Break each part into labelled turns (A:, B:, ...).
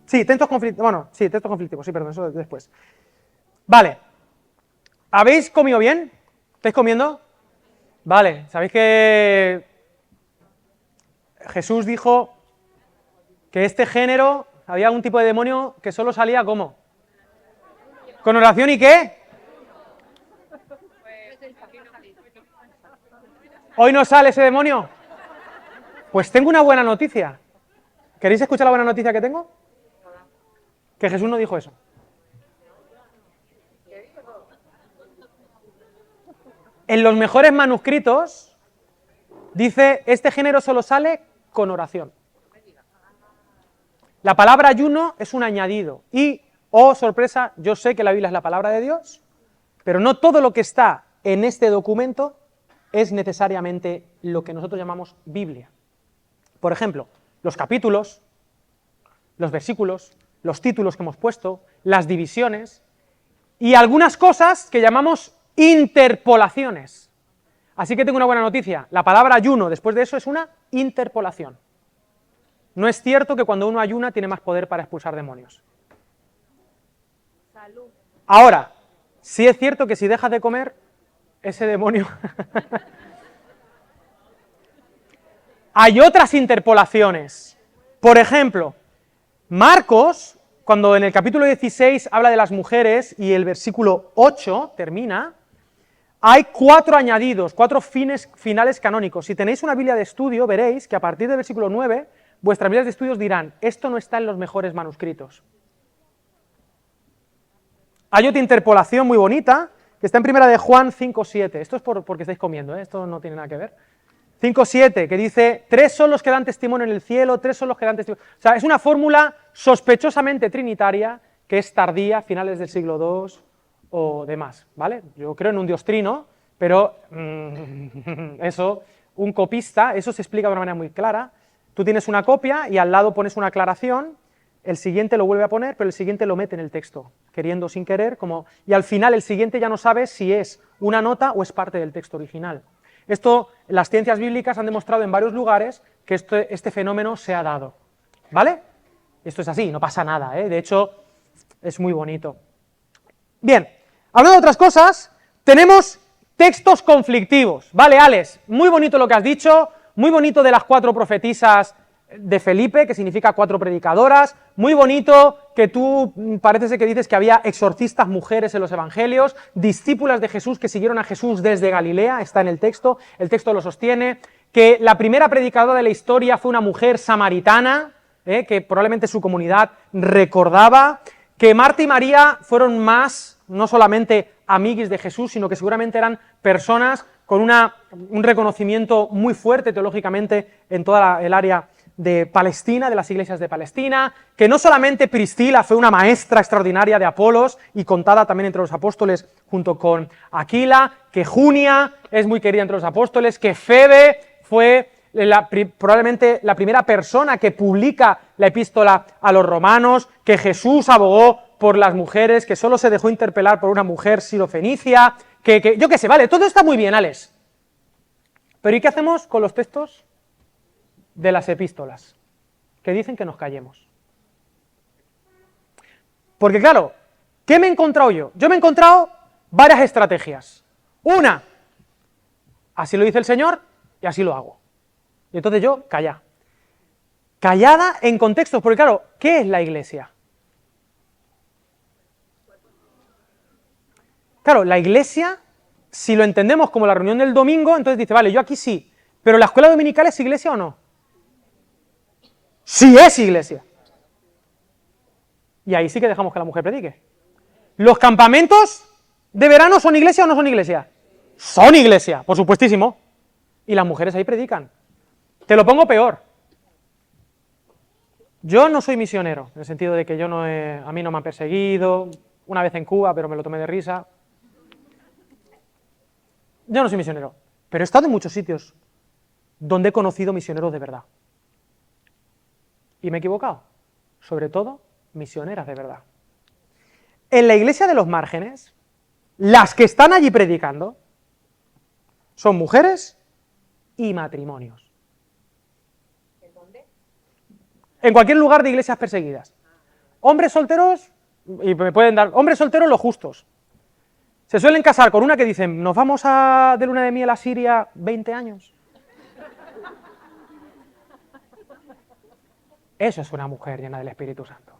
A: Sí, textos conflictivos, bueno, sí, textos conflictivos, sí, perdón, eso después. Vale. ¿Habéis comido bien? ¿Estáis comiendo? Vale, sabéis que Jesús dijo que este género, había un tipo de demonio que solo salía ¿cómo? ¿Con oración y qué? ¿Hoy no sale ese demonio? Pues tengo una buena noticia. ¿Queréis escuchar la buena noticia que tengo? Que Jesús no dijo eso. En los mejores manuscritos dice, este género solo sale con oración. La palabra ayuno es un añadido y, oh sorpresa, yo sé que la Biblia es la palabra de Dios, pero no todo lo que está en este documento es necesariamente lo que nosotros llamamos Biblia. Por ejemplo, los capítulos, los versículos, los títulos que hemos puesto, las divisiones y algunas cosas que llamamos interpolaciones. Así que tengo una buena noticia, la palabra ayuno después de eso es una interpolación. No es cierto que cuando uno ayuna tiene más poder para expulsar demonios. Salud. Ahora, sí es cierto que si dejas de comer, ese demonio... Hay otras interpolaciones. Por ejemplo, Marcos, cuando en el capítulo 16 habla de las mujeres y el versículo 8 termina, hay 4 añadidos, 4 finales canónicos. Si tenéis una Biblia de estudio, veréis que a partir del versículo 9, vuestras Biblias de estudios dirán, esto no está en los mejores manuscritos. Hay otra interpolación muy bonita, que está en primera de Juan 5:7. Esto es porque estáis comiendo, esto no tiene nada que ver. 5:7, que dice, 3 son los que dan testimonio en el cielo, 3 son los que dan testimonio... O sea, es una fórmula sospechosamente trinitaria, que es tardía, finales del siglo II o demás, ¿vale? Yo creo en un Dios trino, pero eso, un copista, eso se explica de una manera muy clara. Tú tienes una copia y al lado pones una aclaración, el siguiente lo vuelve a poner, pero el siguiente lo mete en el texto, queriendo sin querer, y al final el siguiente ya no sabes si es una nota o es parte del texto original. Esto, las ciencias bíblicas han demostrado en varios lugares que este fenómeno se ha dado, ¿vale? Esto es así, no pasa nada, de hecho, es muy bonito. Bien, hablando de otras cosas, tenemos textos conflictivos, ¿vale, Alex? Muy bonito lo que has dicho, muy bonito de las 4 profetisas de Felipe, que significa 4 predicadoras, muy bonito que tú parece ser que dices que había exorcistas mujeres en los evangelios, discípulas de Jesús que siguieron a Jesús desde Galilea, está en el texto lo sostiene, que la primera predicadora de la historia fue una mujer samaritana, que probablemente su comunidad recordaba, que Marta y María fueron más, no solamente amiguis de Jesús, sino que seguramente eran personas con un reconocimiento muy fuerte teológicamente en toda el área de Palestina, de las iglesias de Palestina, que no solamente Priscila fue una maestra extraordinaria de Apolos y contada también entre los apóstoles junto con Aquila, que Junia es muy querida entre los apóstoles, que Febe fue probablemente la primera persona que publica la epístola a los romanos, que Jesús abogó por las mujeres, que solo se dejó interpelar por una mujer sirofenicia, que yo qué sé, vale, todo está muy bien, Alex, pero ¿y qué hacemos con los textos de las epístolas, que dicen que nos callemos? Porque claro, ¿qué me he encontrado yo? Yo me he encontrado varias estrategias. Una, así lo dice el Señor y así lo hago. Y entonces yo, callada en contextos, porque claro, ¿qué es la iglesia? Claro, la iglesia, si lo entendemos como la reunión del domingo, entonces dice, vale, yo aquí sí, pero ¿la escuela dominical es iglesia o no? Sí es iglesia. Y ahí sí que dejamos que la mujer predique. ¿Los campamentos de verano son iglesia o no son iglesia? Son iglesia, por supuestísimo. Y las mujeres ahí predican. Te lo pongo peor. Yo no soy misionero, en el sentido de que a mí no me han perseguido, una vez en Cuba, pero me lo tomé de risa. Yo no soy misionero, pero he estado en muchos sitios donde he conocido misioneros de verdad. Y me he equivocado, sobre todo misioneras de verdad. En la iglesia de los márgenes, las que están allí predicando son mujeres y matrimonios. ¿En dónde? En cualquier lugar de iglesias perseguidas. Hombres solteros, y me pueden dar, hombres solteros los justos. Se suelen casar con una que dicen, nos vamos de luna de miel a Siria 20 años. Eso es una mujer llena del Espíritu Santo.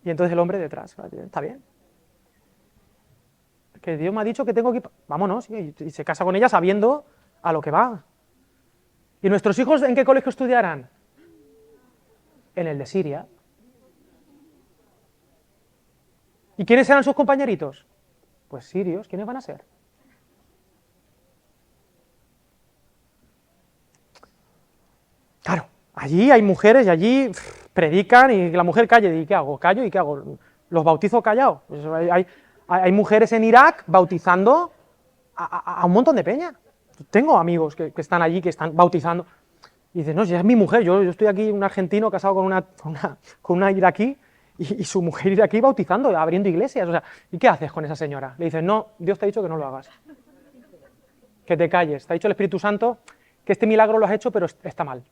A: Y entonces el hombre detrás, está bien. Que Dios me ha dicho que tengo que ir, vámonos, y se casa con ella sabiendo a lo que va. ¿Y nuestros hijos en qué colegio estudiarán? En el de Siria. ¿Y quiénes serán sus compañeritos? Pues sirios, ¿quiénes van a ser? Claro, allí hay mujeres y allí predican y la mujer calla. ¿Y qué hago? ¿Callo? ¿Y qué hago? ¿Los bautizo callados? Pues hay mujeres en Irak bautizando a un montón de peña. Tengo amigos que están allí, que están bautizando. Y dices, no, si es mi mujer, yo estoy aquí, un argentino casado con una iraquí, y su mujer iraquí bautizando, abriendo iglesias. O sea, ¿y qué haces con esa señora? Le dices, no, Dios te ha dicho que no lo hagas. Que te calles. Te ha dicho el Espíritu Santo que este milagro lo has hecho, pero está mal.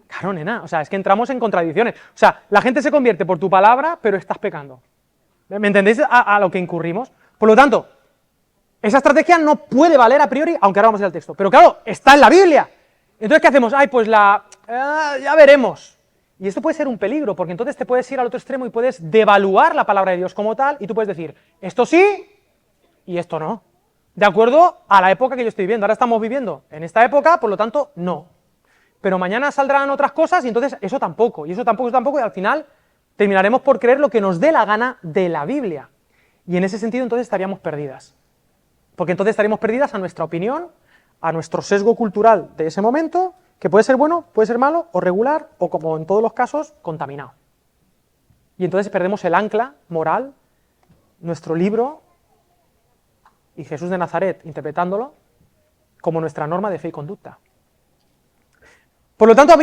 A: Claro, nena, o sea, es que entramos en contradicciones. O sea, la gente se convierte por tu palabra, pero estás pecando. ¿Me entendéis a lo que incurrimos? Por lo tanto, esa estrategia no puede valer a priori, aunque ahora vamos a ir al texto. Pero claro, está en la Biblia. Entonces, ¿qué hacemos? Ay, pues ya veremos. Y esto puede ser un peligro, porque entonces te puedes ir al otro extremo y puedes devaluar la palabra de Dios como tal, y tú puedes decir, esto sí y esto no. De acuerdo a la época que yo estoy viviendo. Ahora estamos viviendo en esta época, por lo tanto, no. Pero mañana saldrán otras cosas y entonces eso tampoco, y eso tampoco, y al final terminaremos por creer lo que nos dé la gana de la Biblia. Y en ese sentido entonces estaríamos perdidas. Porque entonces estaríamos perdidas a nuestra opinión, a nuestro sesgo cultural de ese momento, que puede ser bueno, puede ser malo, o regular, o como en todos los casos, contaminado. Y entonces perdemos el ancla moral, nuestro libro, y Jesús de Nazaret interpretándolo como nuestra norma de fe y conducta. Por lo tanto, a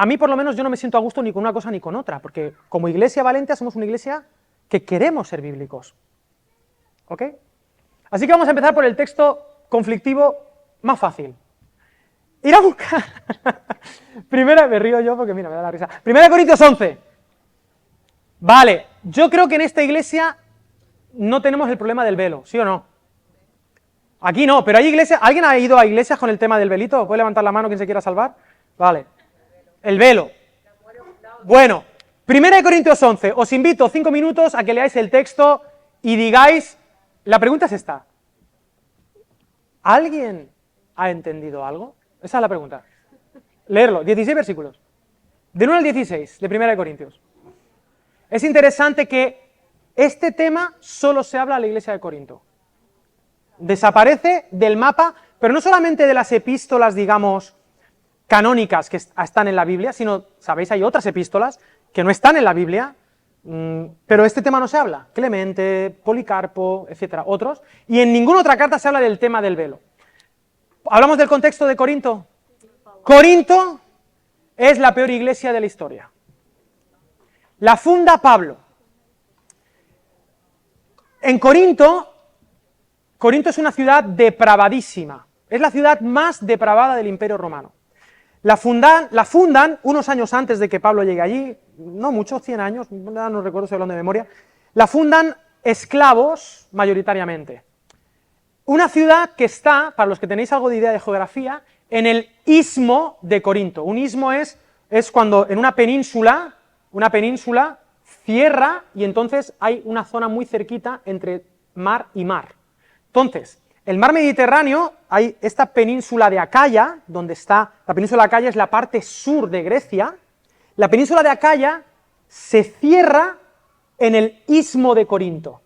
A: mí por lo menos yo no me siento a gusto ni con una cosa ni con otra, porque como Iglesia Valentia somos una iglesia que queremos ser bíblicos. ¿Ok? Así que vamos a empezar por el texto conflictivo más fácil. Ir a buscar. Me río yo porque mira, me da la risa. 1 Corintios 11. Vale, yo creo que en esta iglesia no tenemos el problema del velo, ¿sí o no? Aquí no, pero hay iglesias. ¿Alguien ha ido a iglesias con el tema del velito? ¿Puede levantar la mano quien se quiera salvar? Vale. El velo. Bueno, 1 Corintios 11. Os invito 5 minutos a que leáis el texto y digáis. La pregunta es esta. ¿Alguien ha entendido algo? Esa es la pregunta. Leerlo, 16 versículos. Del 1 al 16 de 1 Corintios. Es interesante que este tema solo se habla a la iglesia de Corinto. Desaparece del mapa, pero no solamente de las epístolas, digamos, canónicas que están en la Biblia, sino, sabéis, hay otras epístolas que no están en la Biblia, pero este tema no se habla. Clemente, Policarpo, etcétera, otros, y en ninguna otra carta se habla del tema del velo. ¿Hablamos del contexto de Corinto? Corinto es la peor iglesia de la historia. La funda Pablo. En Corinto es una ciudad depravadísima, es la ciudad más depravada del Imperio Romano. La fundan unos años antes de que Pablo llegue allí, no muchos, 100 años, no recuerdo, estoy hablando de memoria, la fundan esclavos mayoritariamente. Una ciudad que está, para los que tenéis algo de idea de geografía, en el istmo de Corinto. Un istmo es cuando en una península cierra y entonces hay una zona muy cerquita entre mar y mar. Entonces, el mar Mediterráneo, hay esta península de Acaya, donde está, la península de Acaya es la parte sur de Grecia, la península de Acaya se cierra en el istmo de Corinto.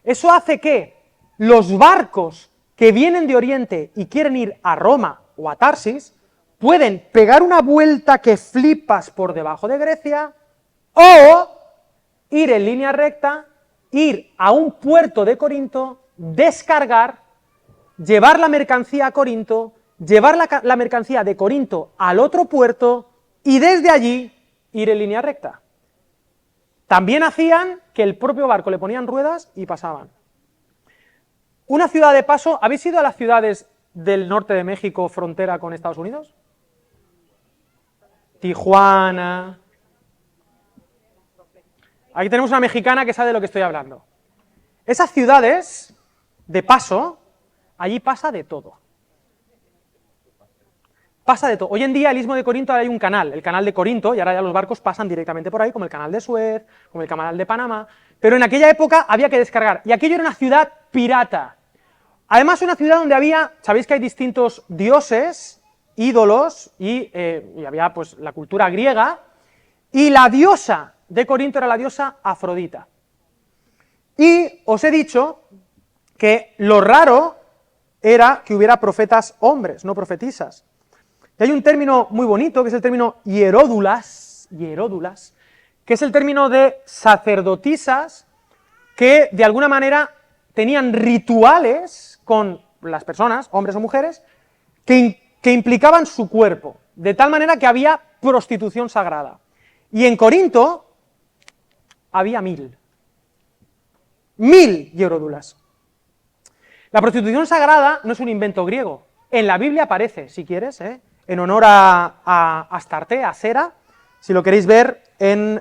A: Eso hace que los barcos que vienen de Oriente y quieren ir a Roma o a Tarsis, pueden pegar una vuelta que flipas por debajo de Grecia, o ir en línea recta, ir a un puerto de Corinto, descargar, llevar la mercancía a Corinto, llevar la mercancía de Corinto al otro puerto y desde allí ir en línea recta. También hacían que el propio barco le ponían ruedas y pasaban. Una ciudad de paso, ¿habéis ido a las ciudades del norte de México, frontera con Estados Unidos? Tijuana. Aquí tenemos una mexicana que sabe de lo que estoy hablando. Esas ciudades, de paso, allí pasa de todo. Pasa de todo. Hoy en día, el Istmo de Corinto, hay un canal, el canal de Corinto, y ahora ya los barcos pasan directamente por ahí, como el canal de Suez, como el canal de Panamá, pero en aquella época había que descargar, y aquello era una ciudad pirata. Además, una ciudad donde había, sabéis que hay distintos dioses, ídolos, y había pues la cultura griega, y la diosa de Corinto era la diosa Afrodita. Y os he dicho que lo raro era que hubiera profetas hombres, no profetisas. Y hay un término muy bonito, que es el término hieródulas, que es el término de sacerdotisas que de alguna manera tenían rituales con las personas, hombres o mujeres, que implicaban su cuerpo, de tal manera que había prostitución sagrada. Y en Corinto había 1000 hieródulas. La prostitución sagrada no es un invento griego, en la Biblia aparece, si quieres, en honor a Astarte, a Sera, si lo queréis ver en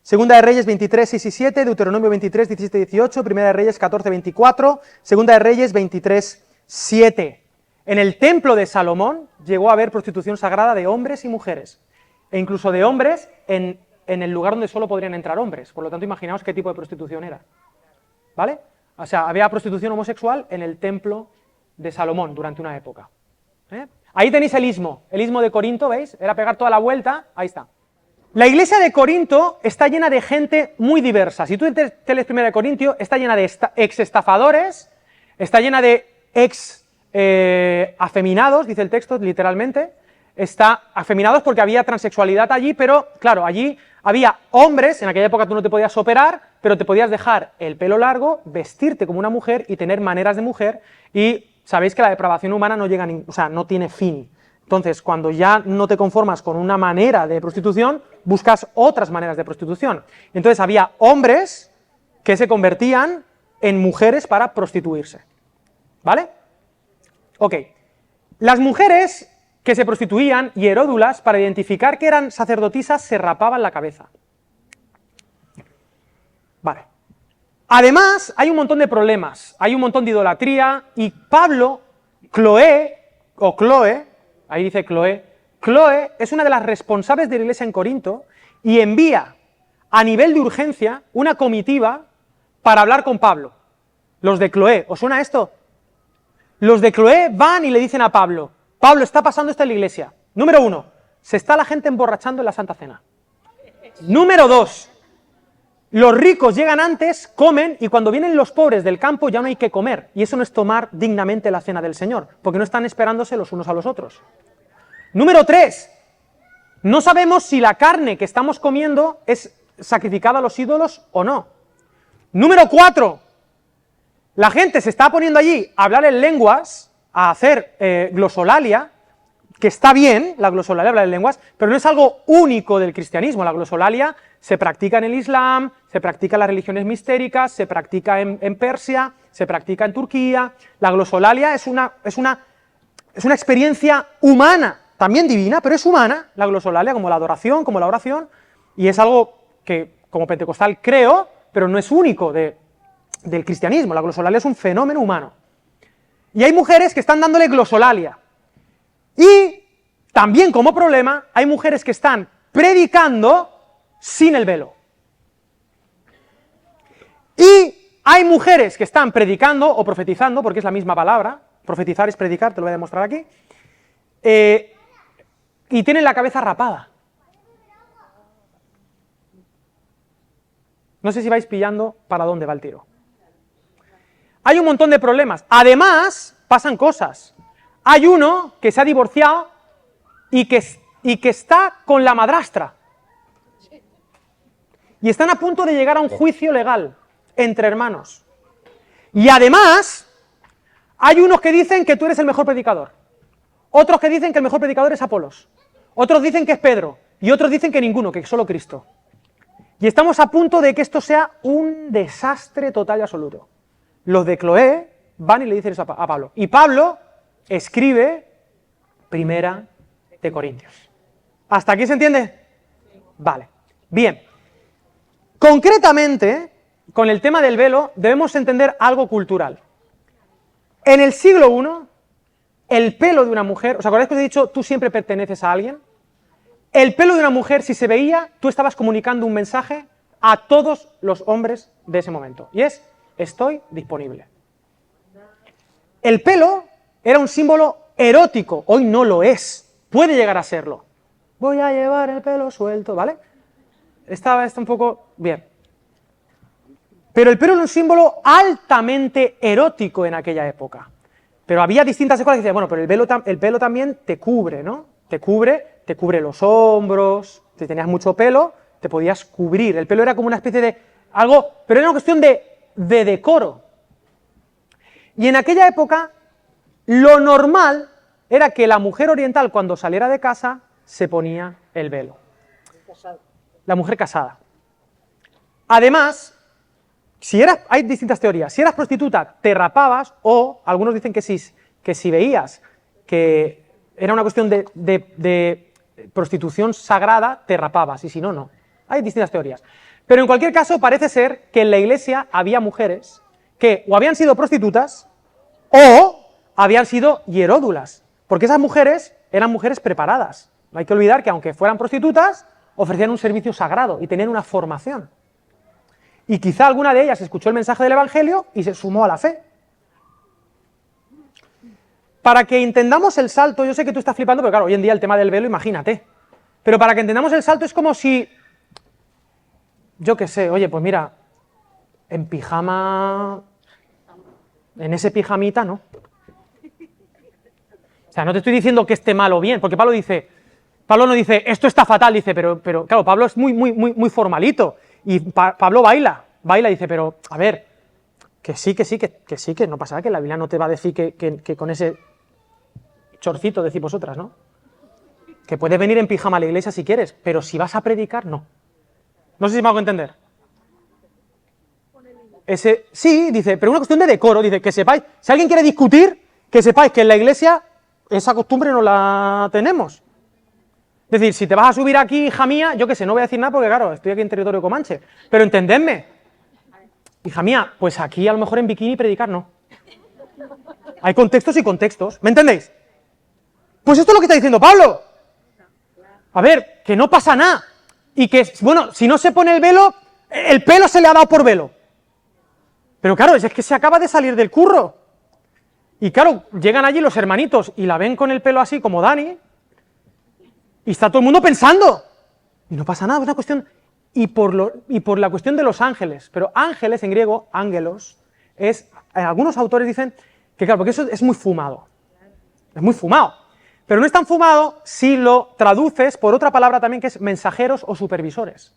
A: Segunda de Reyes 23, 6 y 7, Deuteronomio 23, 17 y 18, Primera de Reyes 14, 24, Segunda de Reyes 23, 7. En el templo de Salomón llegó a haber prostitución sagrada de hombres y mujeres, e incluso de hombres en el lugar donde solo podrían entrar hombres, por lo tanto imaginaos qué tipo de prostitución era, ¿vale? O sea, había prostitución homosexual en el templo de Salomón durante una época. Ahí tenéis el istmo de Corinto, ¿veis? Era pegar toda la vuelta, ahí está. La iglesia de Corinto está llena de gente muy diversa. Si tú te lees Primera de Corintios, está llena de ex estafadores, está llena de ex afeminados, dice el texto literalmente, está afeminados porque había transexualidad allí, pero claro, allí había hombres, en aquella época tú no te podías operar, pero te podías dejar el pelo largo, vestirte como una mujer y tener maneras de mujer, y sabéis que la depravación humana no llega no tiene fin. Entonces, cuando ya no te conformas con una manera de prostitución, buscas otras maneras de prostitución. Entonces había hombres que se convertían en mujeres para prostituirse. ¿Vale? Ok. Las mujeres que se prostituían, hieródulas, para identificar que eran sacerdotisas, se rapaban la cabeza. Vale. Además, hay un montón de problemas, hay un montón de idolatría, y Pablo, Chloe, ahí dice Chloe es una de las responsables de la iglesia en Corinto, y envía a nivel de urgencia una comitiva para hablar con Pablo. Los de Chloe, ¿os suena esto? Los de Chloe van y le dicen a Pablo, Pablo, está pasando esto en la iglesia. Número 1, se está la gente emborrachando en la Santa Cena. Número 2, los ricos llegan antes, comen, y cuando vienen los pobres del campo ya no hay que comer, y eso no es tomar dignamente la cena del Señor, porque no están esperándose los unos a los otros. Número 3, no sabemos si la carne que estamos comiendo es sacrificada a los ídolos o no. Número 4, la gente se está poniendo allí a hablar en lenguas, a hacer glosolalia, que está bien, la glosolalia, hablar en lenguas, pero no es algo único del cristianismo. La glosolalia se practica en el Islam, se practica en las religiones mistéricas, se practica en Persia, se practica en Turquía. La glosolalia es una experiencia humana, también divina, pero es humana, la glosolalia, como la adoración, como la oración, y es algo que como pentecostal creo, pero no es único del cristianismo. La glosolalia es un fenómeno humano. Y hay mujeres que están dándole glosolalia. Y también como problema, hay mujeres que están predicando sin el velo. Y hay mujeres que están predicando o profetizando, porque es la misma palabra, profetizar es predicar, te lo voy a demostrar aquí, y tienen la cabeza rapada. No sé si vais pillando para dónde va el tiro. Hay un montón de problemas. Además, pasan cosas. Hay uno que se ha divorciado y que está con la madrastra. Y están a punto de llegar a un juicio legal entre hermanos. Y además, hay unos que dicen que tú eres el mejor predicador. Otros que dicen que el mejor predicador es Apolos. Otros dicen que es Pedro. Y otros dicen que ninguno, que solo Cristo. Y estamos a punto de que esto sea un desastre total y absoluto. Los de Chloé van y le dicen eso a Pablo. Y Pablo escribe Primera de Corintios. ¿Hasta aquí se entiende? Vale, bien. Concretamente, con el tema del velo, debemos entender algo cultural. En el siglo I, el pelo de una mujer, ¿os acordáis que os he dicho, tú siempre perteneces a alguien? El pelo de una mujer, si se veía, tú estabas comunicando un mensaje a todos los hombres de ese momento, y es, estoy disponible. El pelo era un símbolo erótico, hoy no lo es, puede llegar a serlo. Voy a llevar el pelo suelto, ¿vale? Está un poco bien. Pero el pelo era un símbolo altamente erótico en aquella época. Pero había distintas escuelas que decían, bueno, pero el pelo también te cubre, ¿no? Te cubre los hombros, si tenías mucho pelo, te podías cubrir. El pelo era como una especie de algo, pero era una cuestión de decoro. Y en aquella época, lo normal era que la mujer oriental, cuando saliera de casa, se ponía el velo. La mujer casada. Además, hay distintas teorías. Si eras prostituta, te rapabas, o algunos dicen que si veías que era una cuestión de prostitución sagrada, te rapabas, y si no, no. Hay distintas teorías. Pero en cualquier caso, parece ser que en la iglesia había mujeres que o habían sido prostitutas o habían sido hieródulas, porque esas mujeres eran mujeres preparadas. No hay que olvidar que aunque fueran prostitutas, ofrecían un servicio sagrado y tenían una formación. Y quizá alguna de ellas escuchó el mensaje del Evangelio y se sumó a la fe. Para que entendamos el salto, yo sé que tú estás flipando, pero claro, hoy en día el tema del velo, imagínate. Pero para que entendamos el salto es como si, yo qué sé, oye, pues mira, en pijama, en ese pijamita, ¿no? O sea, no te estoy diciendo que esté mal o bien, porque Pablo no dice, esto está fatal, dice, pero claro, Pablo es muy formalito, y Pablo baila, dice, pero, a ver, que sí, que no pasa nada, que la Biblia no te va a decir que con ese chorcito decís vosotras, ¿no? Que puedes venir en pijama a la iglesia si quieres, pero si vas a predicar, no. No sé si me hago entender. Sí, dice, pero una cuestión de decoro, dice, que sepáis, si alguien quiere discutir, que sepáis que en la iglesia esa costumbre no la tenemos. Es decir, si te vas a subir aquí, hija mía, yo qué sé, no voy a decir nada porque, claro, estoy aquí en territorio comanche, pero entendedme, hija mía, pues aquí a lo mejor en bikini predicar no. Hay contextos y contextos, ¿me entendéis? Pues esto es lo que está diciendo Pablo. A ver, que no pasa nada, y que, bueno, si no se pone el velo, el pelo se le ha dado por velo. Pero claro, es que se acaba de salir del curro. Y claro, llegan allí los hermanitos y la ven con el pelo así como Dani, y está todo el mundo pensando. Y no pasa nada, es una cuestión... Y por la cuestión de los ángeles, pero ángeles en griego, ángelos, algunos autores dicen que claro, porque eso es muy fumado. Es muy fumado. Pero no es tan fumado si lo traduces por otra palabra también que es mensajeros o supervisores.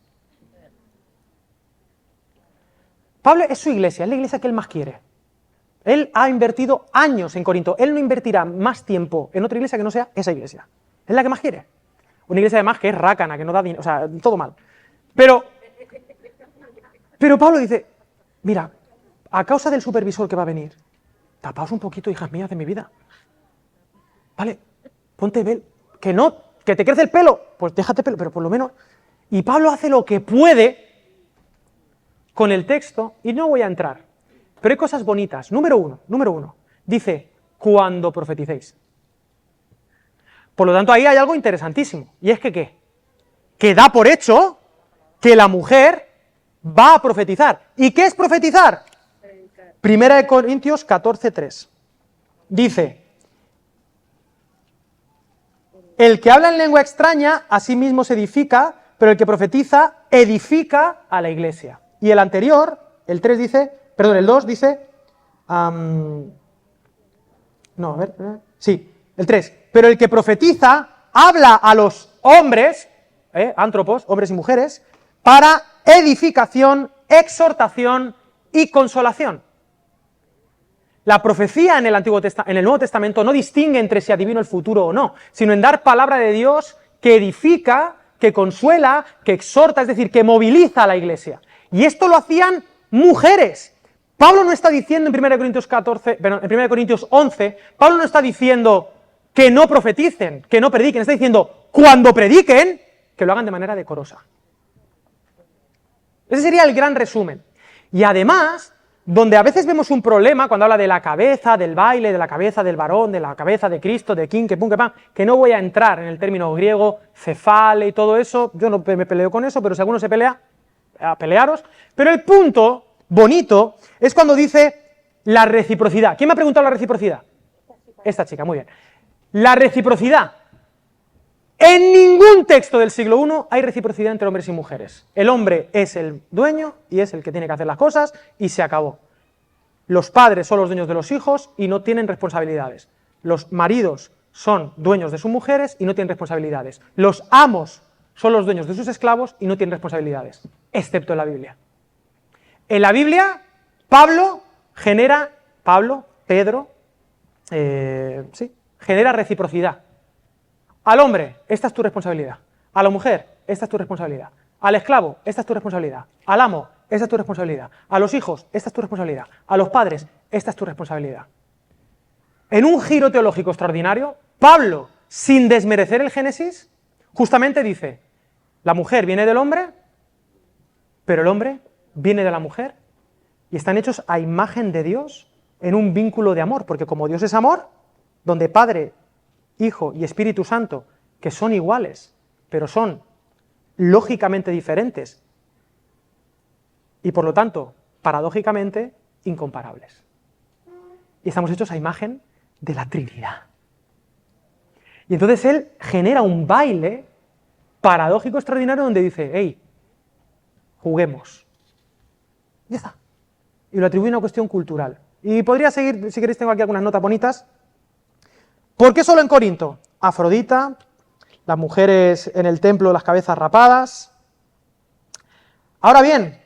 A: Pablo es su iglesia, es la iglesia que él más quiere. Él ha invertido años en Corinto, él no invertirá más tiempo en otra iglesia que no sea esa iglesia. Es la que más quiere. Una iglesia además que es rácana, que no da dinero, o sea, todo mal. Pero Pablo dice, mira, a causa del supervisor que va a venir, tapaos un poquito, hijas mías de mi vida. Vale, ponte velo, que no, que te crece el pelo, pues déjate pelo, pero por lo menos... Y Pablo hace lo que puede con el texto, y no voy a entrar, pero hay cosas bonitas. Número uno, dice, cuando profeticéis. Por lo tanto, ahí hay algo interesantísimo, y es que ¿qué? Que da por hecho que la mujer va a profetizar. ¿Y qué es profetizar? Primera de Corintios 14:3. Dice, el que habla en lengua extraña a sí mismo se edifica, pero el que profetiza edifica a la iglesia. Y el anterior, el 2 dice, el 3, pero el que profetiza habla a los hombres, ántropos, hombres y mujeres, para edificación, exhortación y consolación. La profecía en el Nuevo Testamento no distingue entre si adivino el futuro o no, sino en dar palabra de Dios que edifica, que consuela, que exhorta, es decir, que moviliza a la iglesia. Y esto lo hacían mujeres. Pablo no está diciendo en 1 Corintios 11, Pablo no está diciendo que no profeticen, que no prediquen. Está diciendo, cuando prediquen, que lo hagan de manera decorosa. Ese sería el gran resumen. Y además, donde a veces vemos un problema, cuando habla de la cabeza, del baile, de la cabeza del varón, de la cabeza de Cristo, de king, que pum, que pam, que no voy a entrar en el término griego, cefale y todo eso, yo no me peleo con eso, pero si alguno se pelea, a pelearos. Pero el punto bonito es cuando dice la reciprocidad. ¿Quién me ha preguntado la reciprocidad? Esta chica, muy bien. La reciprocidad. En ningún texto del siglo I hay reciprocidad entre hombres y mujeres. El hombre es el dueño y es el que tiene que hacer las cosas y se acabó. Los padres son los dueños de los hijos y no tienen responsabilidades. Los maridos son dueños de sus mujeres y no tienen responsabilidades. Los amos son los dueños de sus esclavos y no tienen responsabilidades, excepto en la Biblia. En la Biblia, Pedro, genera reciprocidad. Al hombre, esta es tu responsabilidad. A la mujer, esta es tu responsabilidad. Al esclavo, esta es tu responsabilidad. Al amo, esta es tu responsabilidad. A los hijos, esta es tu responsabilidad. A los padres, esta es tu responsabilidad. En un giro teológico extraordinario, Pablo, sin desmerecer el Génesis, justamente dice, la mujer viene del hombre, pero el hombre viene de la mujer, y están hechos a imagen de Dios en un vínculo de amor, porque como Dios es amor, donde Padre, Hijo y Espíritu Santo, que son iguales, pero son lógicamente diferentes, y por lo tanto, paradójicamente, incomparables. Y estamos hechos a imagen de la Trinidad. Y entonces él genera un baile paradójico extraordinario donde dice, hey, juguemos. Ya está. Y lo atribuye a una cuestión cultural. Y podría seguir, si queréis tengo aquí algunas notas bonitas. ¿Por qué solo en Corinto? Afrodita, las mujeres en el templo, las cabezas rapadas. Ahora bien,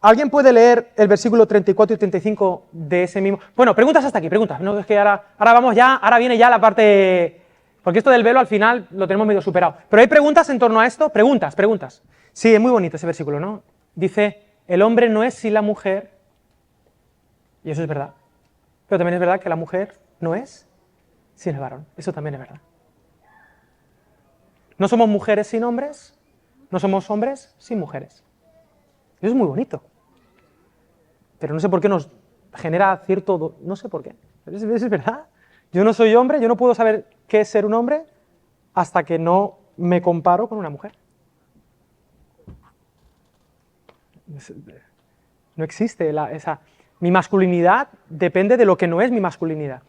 A: ¿alguien puede leer el versículo 34 y 35 de ese mismo? Bueno, preguntas hasta aquí, preguntas. No, es que ahora vamos ya, ahora viene ya la parte... Porque esto del velo al final lo tenemos medio superado. Pero hay preguntas en torno a esto, preguntas. Sí, es muy bonito ese versículo, ¿no? Dice, el hombre no es sin la mujer, y eso es verdad. Pero también es verdad que la mujer no es sin el varón, eso también es verdad. No somos mujeres sin hombres, no somos hombres sin mujeres. Eso es muy bonito. Pero no sé por qué nos genera cierto... No sé por qué, pero es verdad. Yo no soy hombre, yo no puedo saber qué es ser un hombre hasta que no me comparo con una mujer. No existe esa... Mi masculinidad depende de lo que no es mi masculinidad.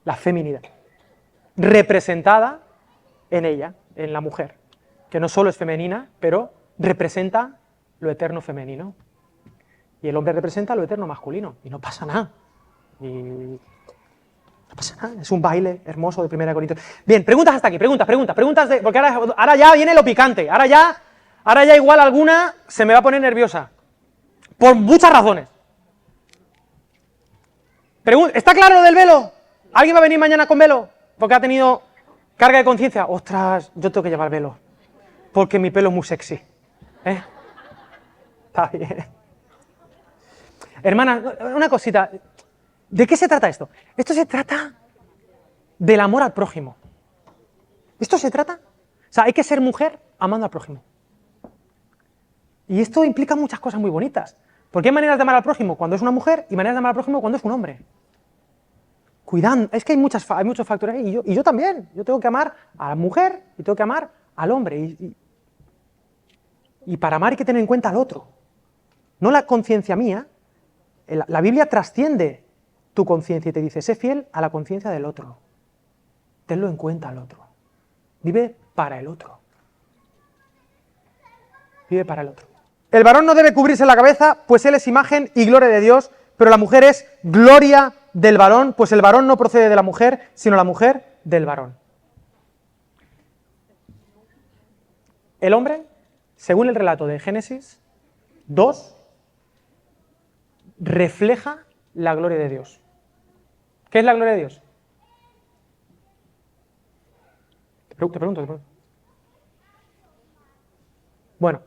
A: La feminidad. Representada en ella, en la mujer. Que no solo es femenina, pero representa lo eterno femenino. Y el hombre representa lo eterno masculino. Y no pasa nada. No pasa nada. Es un baile hermoso de 1 Corintios. Bien, preguntas hasta aquí, preguntas porque ahora ya viene lo picante. Ahora ya igual alguna se me va a poner nerviosa. Por muchas razones. ¿Está claro lo del velo? ¿Alguien va a venir mañana con velo? Porque ha tenido carga de conciencia. Ostras, yo tengo que llevar velo. Porque mi pelo es muy sexy. Está bien. Hermana, una cosita. ¿De qué se trata esto? Esto se trata del amor al prójimo. ¿Esto se trata? O sea, hay que ser mujer amando al prójimo. Y esto implica muchas cosas muy bonitas. Porque hay maneras de amar al prójimo cuando es una mujer y maneras de amar al prójimo cuando es un hombre. Cuidando, es que hay muchos factores ahí, y yo también. Yo tengo que amar a la mujer y tengo que amar al hombre. Y para amar hay que tener en cuenta al otro. No la conciencia mía. La Biblia trasciende tu conciencia y te dice, sé fiel a la conciencia del otro. Tenlo en cuenta al otro. Vive para el otro. Vive para el otro. El varón no debe cubrirse la cabeza, pues él es imagen y gloria de Dios, pero la mujer es gloria del varón, pues el varón no procede de la mujer, sino la mujer del varón. El hombre, según el relato de Génesis 2, refleja la gloria de Dios. ¿Qué es la gloria de Dios? Te pregunto. Bueno,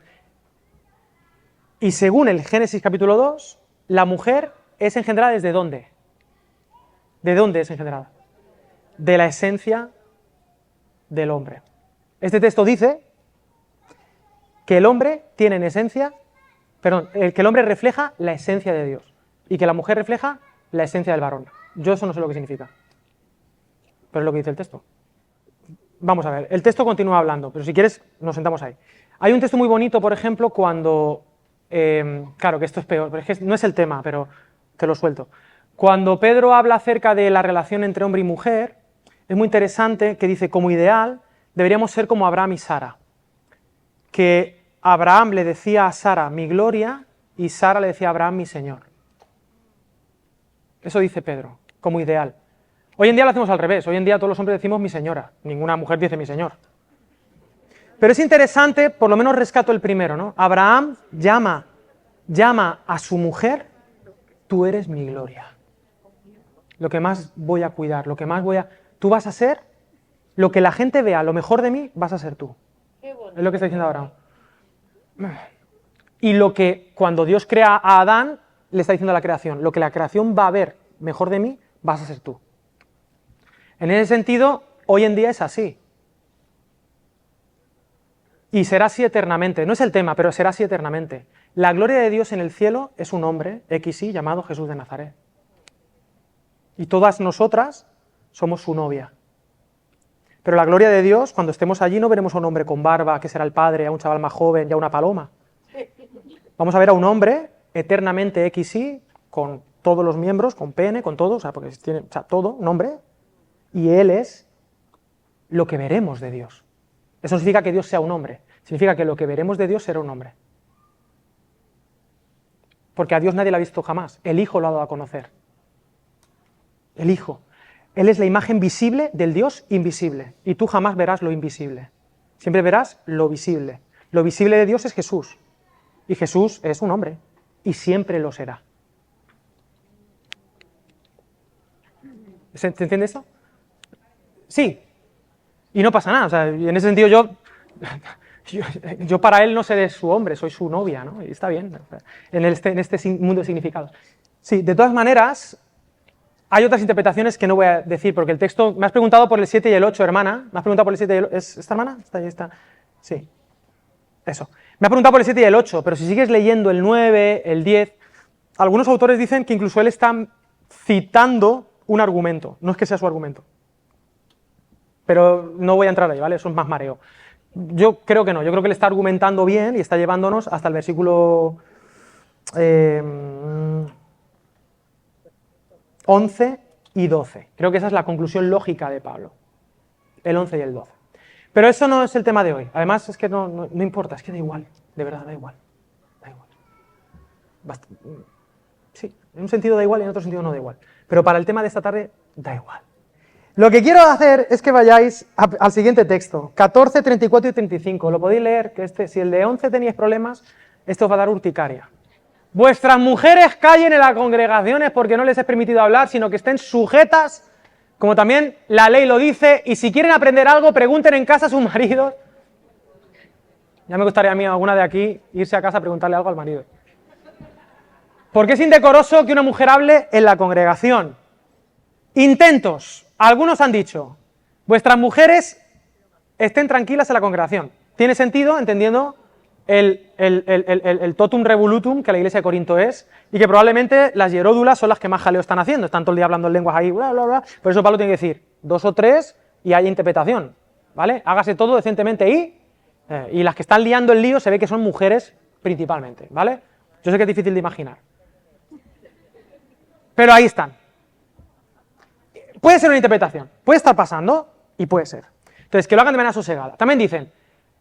A: y según el Génesis capítulo 2, la mujer es engendrada ¿desde dónde? ¿De dónde es engendrada? de la esencia del hombre. Este texto dice que el hombre tiene en esencia, perdón, que el hombre refleja la esencia de Dios y que la mujer refleja la esencia del varón. Yo eso no sé lo que significa, pero es lo que dice el texto. Vamos a ver, el texto continúa hablando, pero si quieres nos sentamos ahí. Hay un texto muy bonito, por ejemplo, cuando, claro que esto es peor, pero es que no es el tema, pero te lo suelto. Cuando Pedro habla acerca de la relación entre hombre y mujer, es muy interesante que dice, como ideal, deberíamos ser como Abraham y Sara. Que Abraham le decía a Sara, mi gloria, y Sara le decía a Abraham, mi señor. Eso dice Pedro, como ideal. Hoy en día lo hacemos al revés, hoy en día todos los hombres decimos mi señora, ninguna mujer dice mi señor. Pero es interesante, por lo menos rescato el primero, ¿no? Abraham llama a su mujer, tú eres mi gloria. Lo que más voy a cuidar, lo que más voy a... Tú vas a ser, lo que la gente vea, lo mejor de mí, vas a ser tú. Es lo que está diciendo Abraham. Y lo que cuando Dios crea a Adán, le está diciendo a la creación, lo que la creación va a ver mejor de mí, vas a ser tú. En ese sentido, hoy en día es así. Y será así eternamente. No es el tema, pero será así eternamente. La gloria de Dios en el cielo es un hombre, XY, llamado Jesús de Nazaret. Y todas nosotras somos su novia. Pero la gloria de Dios, cuando estemos allí, no veremos a un hombre con barba, que será el padre, a un chaval más joven y a una paloma. Vamos a ver a un hombre eternamente XY, con todos los miembros, con pene, con todo, o sea, porque tiene, o sea, todo, un hombre, y él es lo que veremos de Dios. Eso no significa que Dios sea un hombre, significa que lo que veremos de Dios será un hombre. Porque a Dios nadie lo ha visto jamás, el Hijo lo ha dado a conocer. El Hijo. Él es la imagen visible del Dios invisible, y tú jamás verás lo invisible, siempre verás lo visible. Lo visible de Dios es Jesús, y Jesús es un hombre, y siempre lo será. ¿Se entiende eso? Sí, y no pasa nada, o sea, en ese sentido yo para él no seré su hombre, soy su novia, ¿no? Y está bien, en este mundo de significados. Sí, de todas maneras, hay otras interpretaciones que no voy a decir, porque el texto, me has preguntado por el 7 y el 8, hermana, me has preguntado por el 7 y el 8, ¿es esta hermana? Está ahí, está. Sí, eso. Me has preguntado por el 7 y el 8, pero si sigues leyendo el 9, el 10, algunos autores dicen que incluso él está citando un argumento, no es que sea su argumento. Pero no voy a entrar ahí, ¿vale? Eso es más mareo. Yo creo que no, yo creo que le está argumentando bien y está llevándonos hasta el versículo 11 y 12. Creo que esa es la conclusión lógica de Pablo, el 11 y el 12. Pero eso no es el tema de hoy, además es que no importa, es que da igual, de verdad da igual. Da igual. Sí, en un sentido da igual y en otro sentido no da igual. Pero para el tema de esta tarde, da igual. Lo que quiero hacer es que vayáis al siguiente texto, 14, 34 y 35. Lo podéis leer, que si el de 11 teníais problemas, esto os va a dar urticaria. Vuestras mujeres callen en las congregaciones porque no les es permitido hablar, sino que estén sujetas, como también la ley lo dice, y si quieren aprender algo, pregunten en casa a sus maridos. Ya me gustaría a mí, alguna de aquí, irse a casa a preguntarle algo al marido. Porque es indecoroso que una mujer hable en la congregación. Intentos. Algunos han dicho, vuestras mujeres estén tranquilas en la congregación. Tiene sentido, entendiendo el totum revolutum que la iglesia de Corinto es, y que probablemente las hieródulas son las que más jaleo están haciendo, están todo el día hablando en lenguas ahí, bla, bla, bla. Por eso Pablo tiene que decir 2 o 3 y hay interpretación, ¿vale? Hágase todo decentemente y las que están liando el lío se ve que son mujeres principalmente, ¿vale? Yo sé que es difícil de imaginar. Pero ahí están. Puede ser una interpretación, puede estar pasando y puede ser. Entonces, que lo hagan de manera sosegada. También dicen,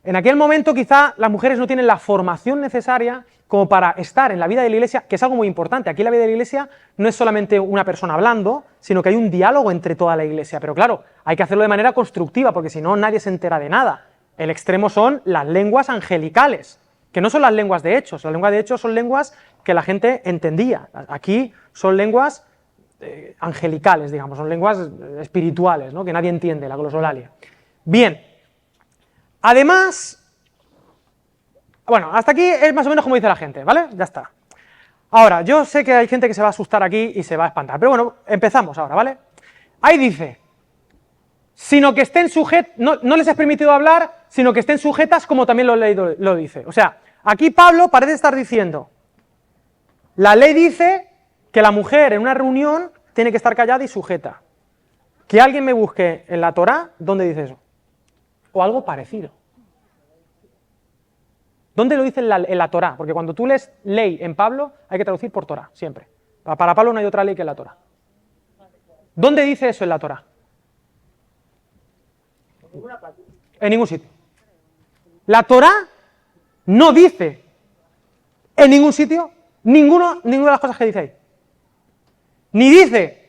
A: en aquel momento quizá las mujeres no tienen la formación necesaria como para estar en la vida de la iglesia, que es algo muy importante. Aquí la vida de la iglesia no es solamente una persona hablando, sino que hay un diálogo entre toda la iglesia. Pero claro, hay que hacerlo de manera constructiva, porque si no, nadie se entera de nada. El extremo son las lenguas angelicales, que no son las lenguas de Hechos. Las lenguas de Hechos son lenguas que la gente entendía. Aquí son lenguas angelicales, digamos, son lenguas espirituales, ¿no? Que nadie entiende, la glosolalia. Bien, además, bueno, hasta aquí es más o menos como dice la gente, ¿vale? Ya está. Ahora, yo sé que hay gente que se va a asustar aquí y se va a espantar, pero bueno, empezamos ahora, ¿vale? Ahí dice, sino que estén sujetas, no les es permitido hablar, sino que estén sujetas como también lo dice. O sea, aquí Pablo parece estar diciendo, la ley dice que la mujer en una reunión tiene que estar callada y sujeta. Que alguien me busque en la Torá, ¿dónde dice eso? O algo parecido. ¿Dónde lo dice en la Torá? Porque cuando tú lees ley en Pablo, hay que traducir por Torá, siempre. Para Pablo no hay otra ley que la Torá. ¿Dónde dice eso en la Torá? En ningún sitio. La Torá no dice en ningún sitio ninguna de las cosas que dice ahí. Ni dice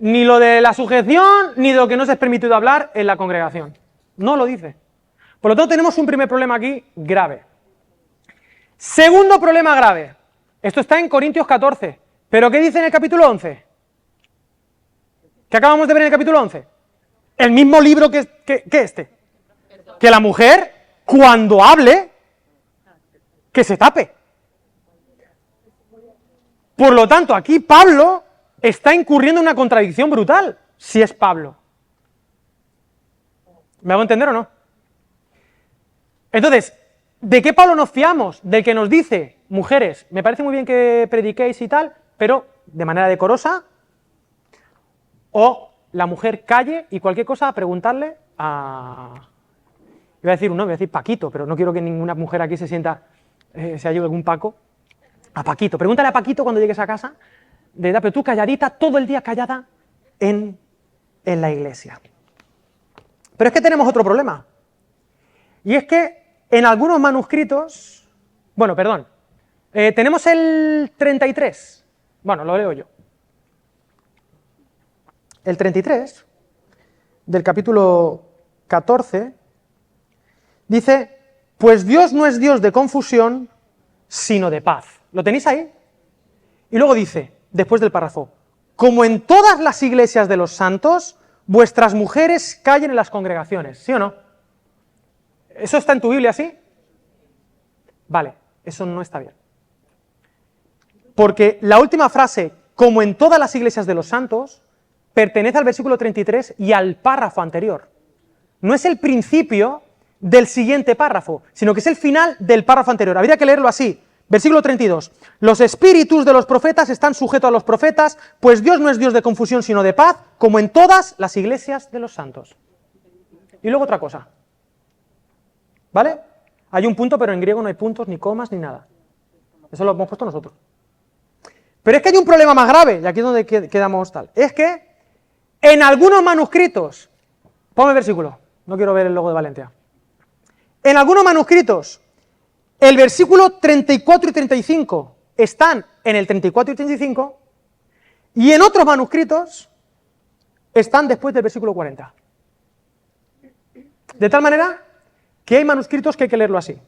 A: ni lo de la sujeción, ni de lo que no se es permitido hablar en la congregación. No lo dice. Por lo tanto, tenemos un primer problema aquí grave. Segundo problema grave. Esto está en Corintios 14. ¿Pero qué dice en el capítulo 11? ¿Qué acabamos de ver en el capítulo 11? El mismo libro que este. Que la mujer, cuando hable, que se tape. Por lo tanto, aquí Pablo está incurriendo en una contradicción brutal, si es Pablo. ¿Me hago entender o no? Entonces, ¿de qué Pablo nos fiamos? Del que nos dice, mujeres, me parece muy bien que prediquéis y tal, pero de manera decorosa, o la mujer calle y cualquier cosa a preguntarle a... Iba a decir voy a decir Paquito, pero no quiero que ninguna mujer aquí se sienta, se haya algún Paco, a Paquito. Pregúntale a Paquito cuando llegues a casa, pero tú calladita, todo el día callada en la iglesia. Pero es que tenemos otro problema. Y es que en algunos manuscritos, tenemos el 33, bueno, lo leo yo. El 33 del capítulo 14 dice, pues Dios no es Dios de confusión, sino de paz. ¿Lo tenéis ahí? Y luego dice, después del párrafo, como en todas las iglesias de los santos, vuestras mujeres callen en las congregaciones, ¿sí o no? ¿Eso está en tu Biblia así? Vale, eso no está bien. Porque la última frase, como en todas las iglesias de los santos, pertenece al versículo 33 y al párrafo anterior. No es el principio del siguiente párrafo, sino que es el final del párrafo anterior. Habría que leerlo así. Versículo 32. Los espíritus de los profetas están sujetos a los profetas, pues Dios no es Dios de confusión, sino de paz, como en todas las iglesias de los santos. Y luego otra cosa. ¿Vale? Hay un punto, pero en griego no hay puntos, ni comas, ni nada. Eso lo hemos puesto nosotros. Pero es que hay un problema más grave, y aquí es donde quedamos tal. Es que en algunos manuscritos, ponme el versículo, no quiero ver el logo de Valencia. En algunos manuscritos, el versículo 34 y 35 están en el 34 y 35, y en otros manuscritos están después del versículo 40. De tal manera que hay manuscritos que hay que leerlo así.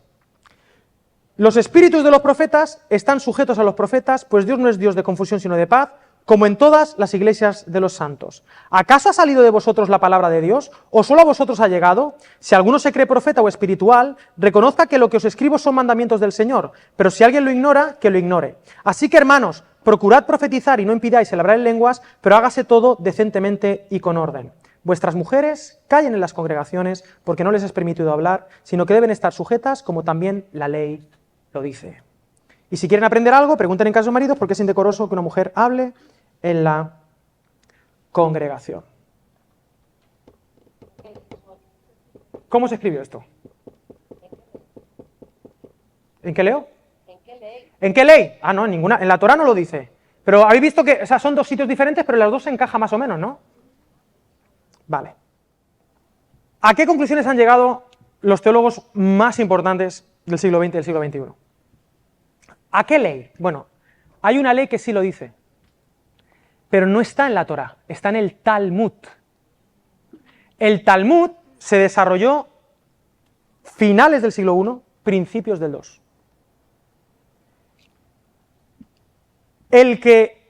A: Los espíritus de los profetas están sujetos a los profetas, pues Dios no es Dios de confusión sino de paz, como en todas las iglesias de los santos. ¿Acaso ha salido de vosotros la palabra de Dios? ¿O solo a vosotros ha llegado? Si alguno se cree profeta o espiritual, reconozca que lo que os escribo son mandamientos del Señor, pero si alguien lo ignora, que lo ignore. Así que, hermanos, procurad profetizar y no impidáis el hablar en lenguas, pero hágase todo decentemente y con orden. Vuestras mujeres callen en las congregaciones, porque no les es permitido hablar, sino que deben estar sujetas, como también la ley lo dice. Y si quieren aprender algo, pregunten en casa de sus maridos, porque es indecoroso que una mujer hable en la congregación. ¿Cómo se escribió esto? ¿En qué leo? ¿En qué ley? Ah, no, en ninguna. En la Torá no lo dice. Pero habéis visto que, son dos sitios diferentes, pero en las dos se encaja más o menos, ¿no? Vale. ¿A qué conclusiones han llegado los teólogos más importantes del siglo XX y del siglo XXI? ¿A qué ley? Bueno, hay una ley que sí lo dice, pero no está en la Torá, está en el Talmud. El Talmud se desarrolló finales del siglo I, principios del II.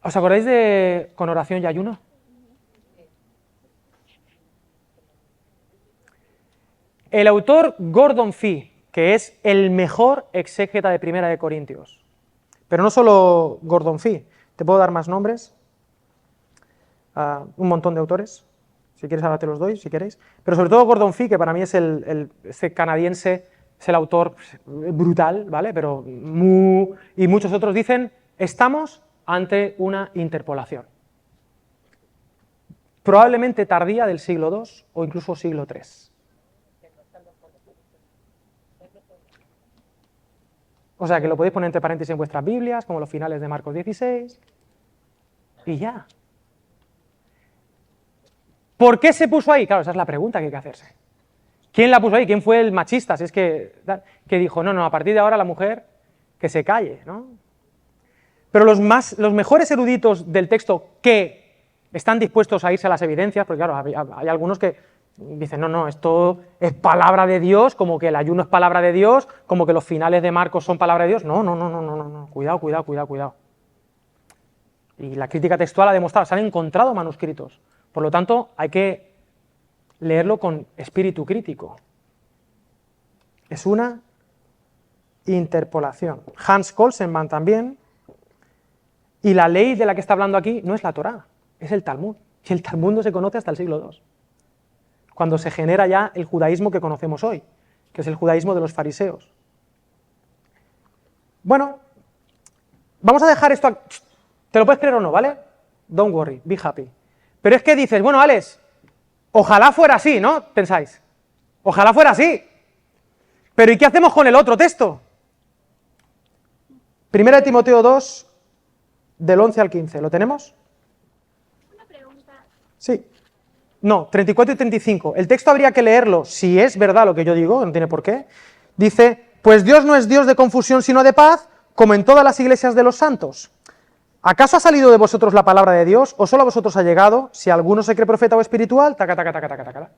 A: ¿Os acordáis de con oración y ayuno? El autor Gordon Fee, que es el mejor exégeta de Primera de Corintios, pero no solo Gordon Fee, te puedo dar más nombres, un montón de autores. si quieres ahora te los doy, si queréis, pero sobre todo Gordon Fee, que para mí es este canadiense, es el autor brutal, ¿vale? Pero y muchos otros dicen, estamos ante una interpolación. Probablemente tardía del siglo II o incluso siglo III. O sea que lo podéis poner entre paréntesis en vuestras Biblias, como los finales de Marcos 16, y ya. ¿Por qué se puso ahí? Claro, esa es la pregunta que hay que hacerse. ¿Quién la puso ahí? ¿Quién fue el machista? Si es que dijo, no, a partir de ahora la mujer que se calle, ¿no? Pero los mejores eruditos del texto que están dispuestos a irse a las evidencias, porque claro, hay algunos que dicen, no, esto es palabra de Dios, como que el ayuno es palabra de Dios, como que los finales de Marcos son palabra de Dios. No, cuidado. Y la crítica textual ha demostrado, se han encontrado manuscritos. Por lo tanto, hay que leerlo con espíritu crítico. Es una interpolación. Hans Colsenmann también. Y la ley de la que está hablando aquí no es la Torá, es el Talmud. Y el Talmud no se conoce hasta el siglo II, cuando se genera ya el judaísmo que conocemos hoy, que es el judaísmo de los fariseos. Bueno, vamos a dejar esto. ¿Te lo puedes creer o no, vale? Don't worry, be happy. Pero es que dices, bueno, Alex, ojalá fuera así, ¿no? Pensáis. Ojalá fuera así. Pero ¿y qué hacemos con el otro texto? 1 Timoteo 2, del 11 al 15. ¿Lo tenemos?
B: Una pregunta.
A: Sí. No, 34 y 35. El texto habría que leerlo, si es verdad lo que yo digo, no tiene por qué. Dice, pues Dios no es Dios de confusión, sino de paz, como en todas las iglesias de los santos. ¿Acaso ha salido de vosotros la palabra de Dios, o solo a vosotros ha llegado? Si alguno se cree profeta o espiritual, taca.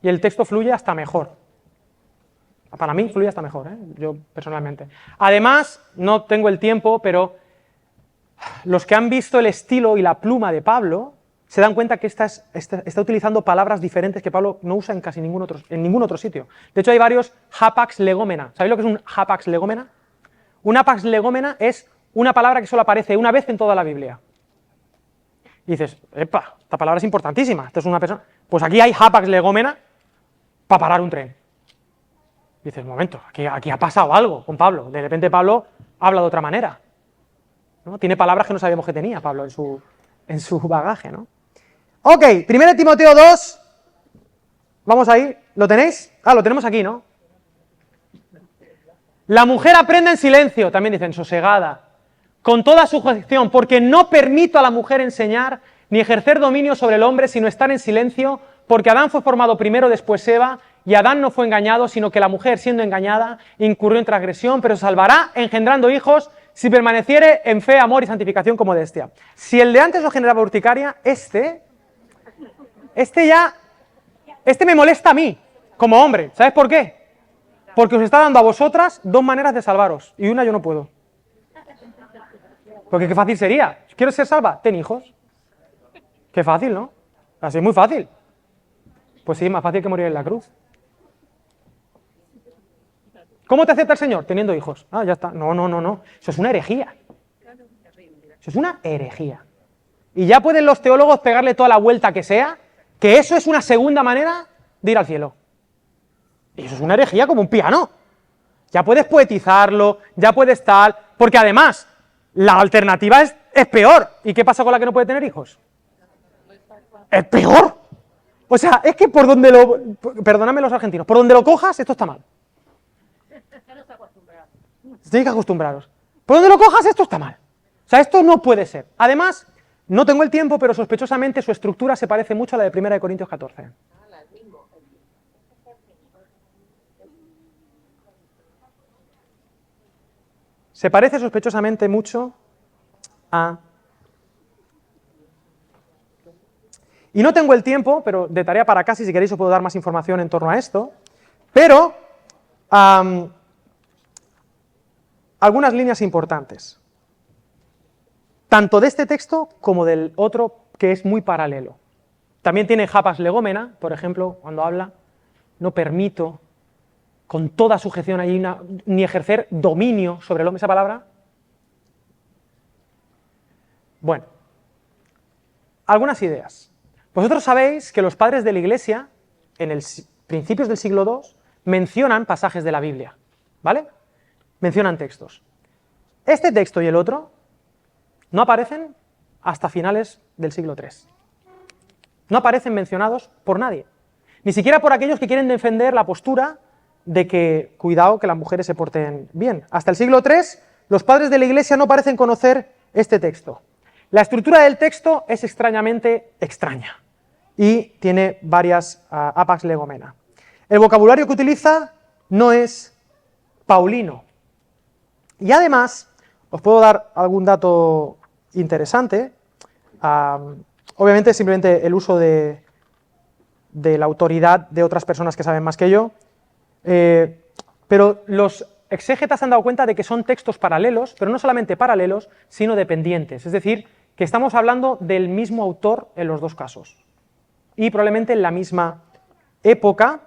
A: Y el texto fluye hasta mejor. Para mí fluye hasta mejor, yo personalmente. Además, no tengo el tiempo, pero los que han visto el estilo y la pluma de Pablo se dan cuenta que está utilizando palabras diferentes que Pablo no usa en ningún otro sitio. De hecho, hay varios hapax legómena. ¿Sabéis lo que es un hapax legómena? Un hapax legómena es una palabra que solo aparece una vez en toda la Biblia. Y dices, epa, esta palabra es importantísima, esto es una persona. Pues aquí hay hapax legómena para parar un tren. Y dices, un momento, aquí ha pasado algo con Pablo. De repente Pablo habla de otra manera, ¿no? Tiene palabras que no sabíamos que tenía Pablo en su bagaje, ¿no? Ok, 1 Timoteo 2, vamos ahí, ¿lo tenéis? Lo tenemos aquí, ¿no? La mujer aprende en silencio, también dicen, sosegada, con toda sujeción, porque no permito a la mujer enseñar ni ejercer dominio sobre el hombre, sino estar en silencio, porque Adán fue formado primero, después Eva, y Adán no fue engañado, sino que la mujer, siendo engañada, incurrió en transgresión, pero se salvará engendrando hijos, si permaneciere en fe, amor y santificación como de Estia. Si el de antes lo generaba urticaria, este me molesta a mí, como hombre. ¿Sabes por qué? Porque os está dando a vosotras dos maneras de salvaros, y una yo no puedo. Porque qué fácil sería. ¿Quieres ser salva? Ten hijos. Qué fácil, ¿no? Así es muy fácil. Pues sí, más fácil que morir en la cruz. ¿Cómo te acepta el Señor? Teniendo hijos. Ya está. No. Eso es una herejía. Eso es una herejía. Y ya pueden los teólogos pegarle toda la vuelta que sea, que eso es una segunda manera de ir al cielo. Y eso es una herejía como un piano. Ya puedes poetizarlo, ya puedes tal, porque además la alternativa es peor. ¿Y qué pasa con la que no puede tener hijos? Es peor. O sea, es que perdóname los argentinos, por donde lo cojas, esto está mal. Tenéis que acostumbraros. Por donde lo cojas, esto está mal. O sea, esto no puede ser. Además, no tengo el tiempo, pero sospechosamente su estructura se parece mucho a la de 1 Corintios 14. Se parece sospechosamente mucho a... Y no tengo el tiempo, pero de tarea para casa, si queréis os puedo dar más información en torno a esto, pero algunas líneas importantes, tanto de este texto como del otro que es muy paralelo. También tiene hapax legómena, por ejemplo, cuando habla, no permito con toda sujeción allí ni ejercer dominio sobre el hombre, esa palabra. Bueno, algunas ideas. Vosotros sabéis que los padres de la Iglesia, en el principios del siglo II, mencionan pasajes de la Biblia, ¿vale? Mencionan textos. Este texto y el otro no aparecen hasta finales del siglo III. No aparecen mencionados por nadie, ni siquiera por aquellos que quieren defender la postura de que, cuidado, que las mujeres se porten bien. Hasta el siglo III, los padres de la Iglesia no parecen conocer este texto. La estructura del texto es extrañamente extraña y tiene varias apax legomena. El vocabulario que utiliza no es paulino. Y además, os puedo dar algún dato interesante. Obviamente simplemente el uso de la autoridad de otras personas que saben más que yo, pero los exégetas se han dado cuenta de que son textos paralelos, pero no solamente paralelos, sino dependientes, es decir, que estamos hablando del mismo autor en los dos casos, y probablemente en la misma época,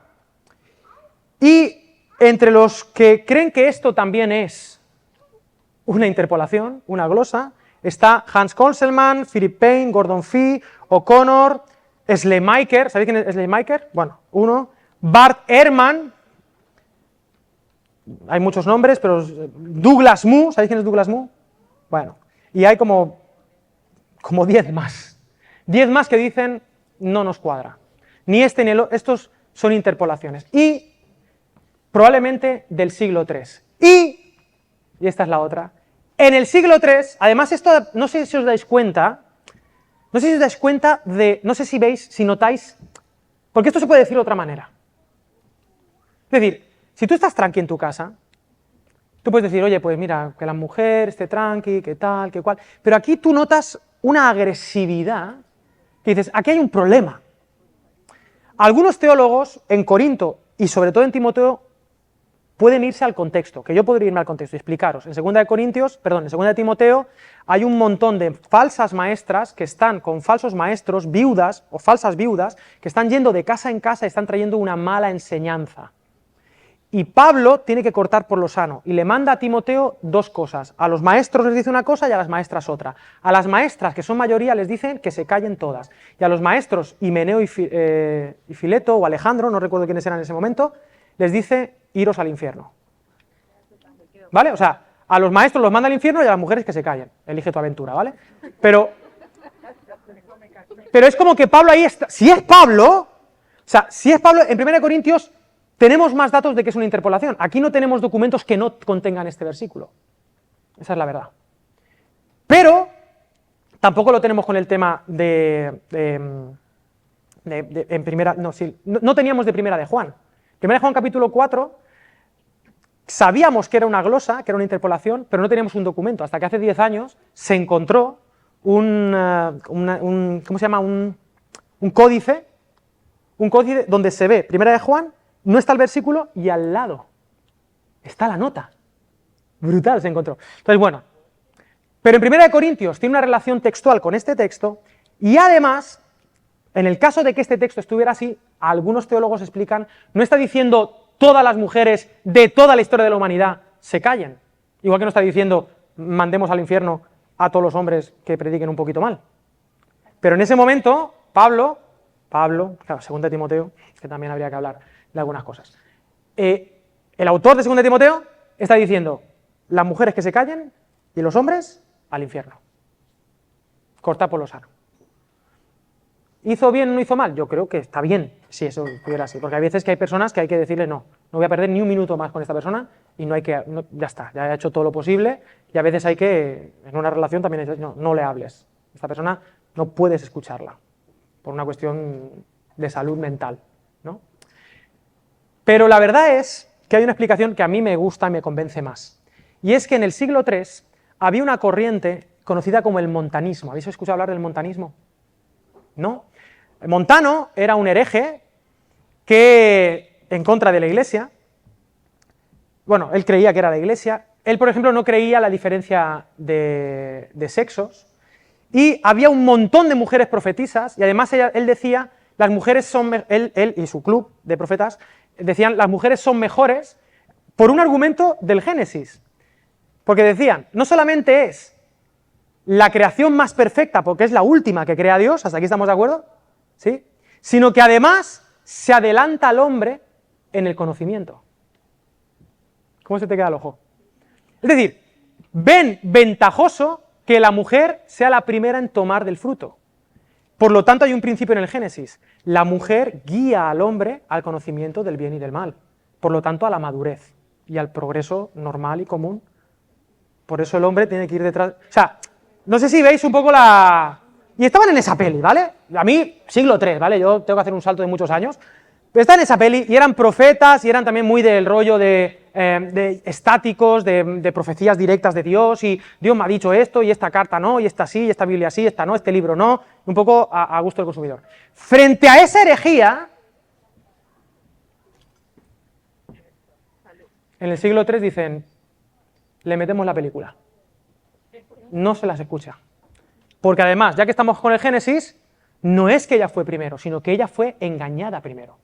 A: y entre los que creen que esto también es una interpolación, una glosa, está Hans Conselmann, Philip Payne, Gordon Fee, O'Connor, Schleiermacher, ¿sabéis quién es Schleiermacher? Bueno, uno, Bart Ehrman, hay muchos nombres, pero Douglas Moo, ¿sabéis quién es Douglas Moo? Bueno, y hay como 10 más. 10 más que dicen, no nos cuadra. Ni este ni el otro, estos son interpolaciones. Y probablemente del siglo III. Y esta es la otra, en el siglo III, además esto, no sé si os dais cuenta, no sé si veis, si notáis, porque esto se puede decir de otra manera. Es decir, si tú estás tranqui en tu casa, tú puedes decir, oye, pues mira, que la mujer esté tranqui, que tal, que cual, pero aquí tú notas una agresividad que dices, aquí hay un problema. Algunos teólogos en Corinto y sobre todo en Timoteo pueden irse al contexto, que yo podría irme al contexto y explicaros. En 2 de Timoteo hay un montón de falsas maestras que están con falsos maestros, viudas o falsas viudas, que están yendo de casa en casa y están trayendo una mala enseñanza. Y Pablo tiene que cortar por lo sano y le manda a Timoteo dos cosas. A los maestros les dice una cosa y a las maestras otra. A las maestras, que son mayoría, les dicen que se callen todas. Y a los maestros, Himeneo y Fileto o Alejandro, no recuerdo quiénes eran en ese momento, les dice, iros al infierno. ¿Vale? O sea, a los maestros los manda al infierno y a las mujeres que se callen. Elige tu aventura, ¿vale? Pero es como que Pablo ahí está. Si es Pablo, en 1 Corintios tenemos más datos de que es una interpolación. Aquí no tenemos documentos que no contengan este versículo. Esa es la verdad. Pero tampoco lo tenemos con el tema no teníamos de primera de Juan. Primera de Juan capítulo 4, sabíamos que era una glosa, que era una interpolación, pero no teníamos un documento, hasta que hace 10 años se encontró un códice donde se ve Primera de Juan, no está el versículo y al lado está la nota. Brutal se encontró. Entonces, bueno, pero en Primera de Corintios tiene una relación textual con este texto y además, en el caso de que este texto estuviera así, algunos teólogos explican, no está diciendo todas las mujeres de toda la historia de la humanidad se callen, igual que no está diciendo mandemos al infierno a todos los hombres que prediquen un poquito mal. Pero en ese momento, Pablo, claro, 2 de Timoteo, que también habría que hablar de algunas cosas. El autor de 2 de Timoteo está diciendo, las mujeres que se callen y los hombres al infierno. Corta por lo sano. ¿Hizo bien o no hizo mal? Yo creo que está bien si eso estuviera así, porque hay veces que hay personas que hay que decirle no voy a perder ni un minuto más con esta persona y ya está, ya he hecho todo lo posible y a veces hay que, en una relación también no le hables. Esta persona no puedes escucharla por una cuestión de salud mental, ¿no? Pero la verdad es que hay una explicación que a mí me gusta y me convence más. Y es que en el siglo III había una corriente conocida como el montanismo. ¿Habéis escuchado hablar del montanismo? ¿No? Montano era un hereje que, en contra de la Iglesia, bueno, él creía que era la Iglesia, él, por ejemplo, no creía la diferencia de sexos, y había un montón de mujeres profetisas, y además él decía, las mujeres son, él y su club de profetas, decían, las mujeres son mejores por un argumento del Génesis, porque decían, no solamente es la creación más perfecta, porque es la última que crea Dios, ¿hasta aquí estamos de acuerdo? ¿sí? Sino que además se adelanta al hombre en el conocimiento. ¿Cómo se te queda el ojo? Es decir, ven ventajoso que la mujer sea la primera en tomar del fruto. Por lo tanto, hay un principio en el Génesis. La mujer guía al hombre al conocimiento del bien y del mal. Por lo tanto, a la madurez y al progreso normal y común. Por eso el hombre tiene que ir detrás. O sea, no sé si veis un poco la... Y estaban en esa peli, ¿vale? A mí, siglo III, ¿vale? Yo tengo que hacer un salto de muchos años. Pero estaban en esa peli y eran profetas y eran también muy del rollo de estáticos, de profecías directas de Dios, y Dios me ha dicho esto, y esta carta no, y esta sí, y esta Biblia sí, esta no, este libro no, un poco a gusto del consumidor. Frente a esa herejía, en el siglo III dicen, le metemos la película. No se las escucha. Porque además, ya que estamos con el Génesis, no es que ella fue primero, sino que ella fue engañada primero.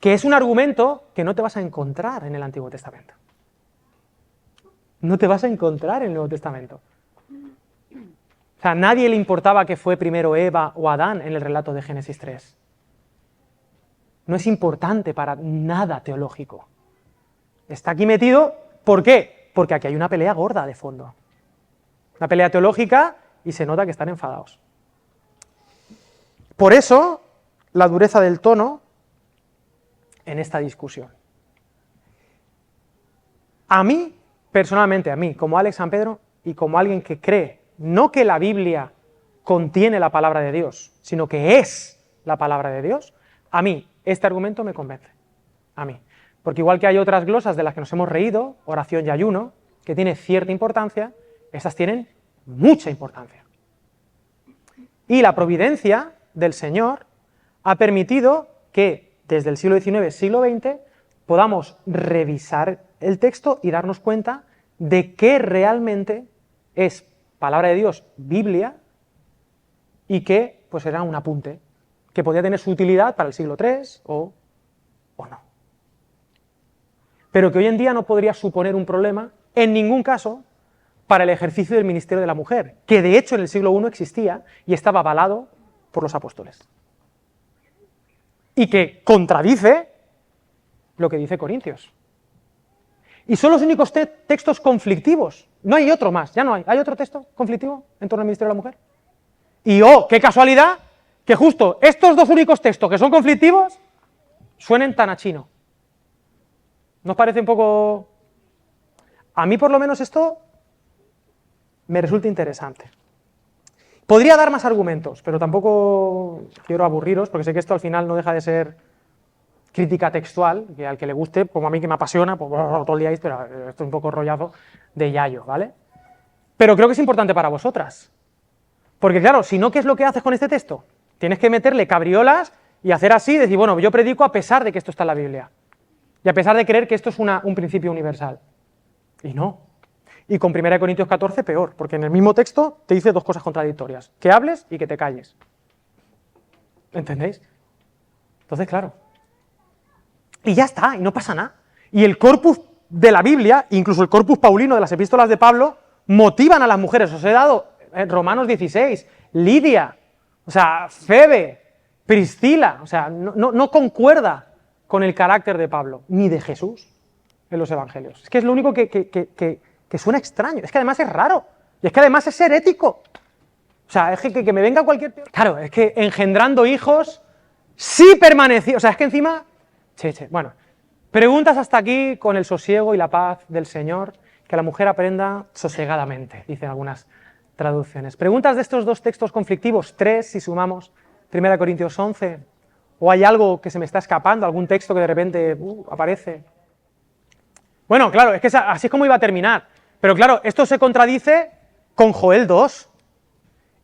A: Que es un argumento que no te vas a encontrar en el Antiguo Testamento. No te vas a encontrar en el Nuevo Testamento. O sea, a nadie le importaba que fue primero Eva o Adán en el relato de Génesis 3. No es importante para nada teológico. Está aquí metido, ¿por qué? Porque aquí hay una pelea gorda de fondo. Una pelea teológica y se nota que están enfadados. Por eso, la dureza del tono en esta discusión. A mí, personalmente, a mí, como Alex San Pedro, y como alguien que cree, no que la Biblia contiene la palabra de Dios, sino que es la palabra de Dios, a mí este argumento me convence. A mí. Porque igual que hay otras glosas de las que nos hemos reído, oración y ayuno, que tiene cierta importancia, estas tienen mucha importancia. Y la providencia del Señor ha permitido que desde el siglo XIX, siglo XX, podamos revisar el texto y darnos cuenta de qué realmente es palabra de Dios, Biblia, y que pues era un apunte, que podía tener su utilidad para el siglo III o no. Pero que hoy en día no podría suponer un problema, en ningún caso, para el ejercicio del ministerio de la mujer, que de hecho en el siglo I existía y estaba avalado por los apóstoles. Y que contradice lo que dice Corintios. Y son los únicos textos conflictivos. No hay otro más, ya no hay. ¿Hay otro texto conflictivo en torno al ministerio de la mujer? Y oh, qué casualidad, que justo estos dos únicos textos que son conflictivos suenen tan a chino. ¿No os parece un poco...? A mí por lo menos esto me resulta interesante. Podría dar más argumentos, pero tampoco quiero aburriros, porque sé que esto al final no deja de ser crítica textual, que al que le guste, como a mí que me apasiona, pues todo el día ahí, pero esto es un poco rollazo de yayo, ¿vale? Pero creo que es importante para vosotras. Porque claro, si no, ¿qué es lo que haces con este texto? Tienes que meterle cabriolas y hacer así, decir, bueno, yo predico a pesar de que esto está en la Biblia. Y a pesar de creer que esto es un principio universal. Y no. Y con 1 Corintios 14 peor, porque en el mismo texto te dice dos cosas contradictorias, que hables y que te calles. ¿Entendéis? Entonces, claro. Y ya está, y no pasa nada. Y el corpus de la Biblia, incluso el corpus paulino de las epístolas de Pablo, motivan a las mujeres. Os he dado Romanos 16, Lidia, o sea, Febe, Priscila, o sea, no concuerda con el carácter de Pablo, ni de Jesús en los evangelios. Es que es lo único que suena extraño, es que además es raro, y es que además es herético. O sea, es que me venga cualquier... Claro, es que engendrando hijos, sí permaneció, o sea, es que encima... Bueno, preguntas hasta aquí con el sosiego y la paz del Señor, que la mujer aprenda sosegadamente, dicen algunas traducciones. Preguntas de estos dos textos conflictivos, 3 si sumamos 1 Corintios 11, o hay algo que se me está escapando, algún texto que de repente aparece. Bueno, claro, es que así es como iba a terminar, pero claro, esto se contradice con Joel 2,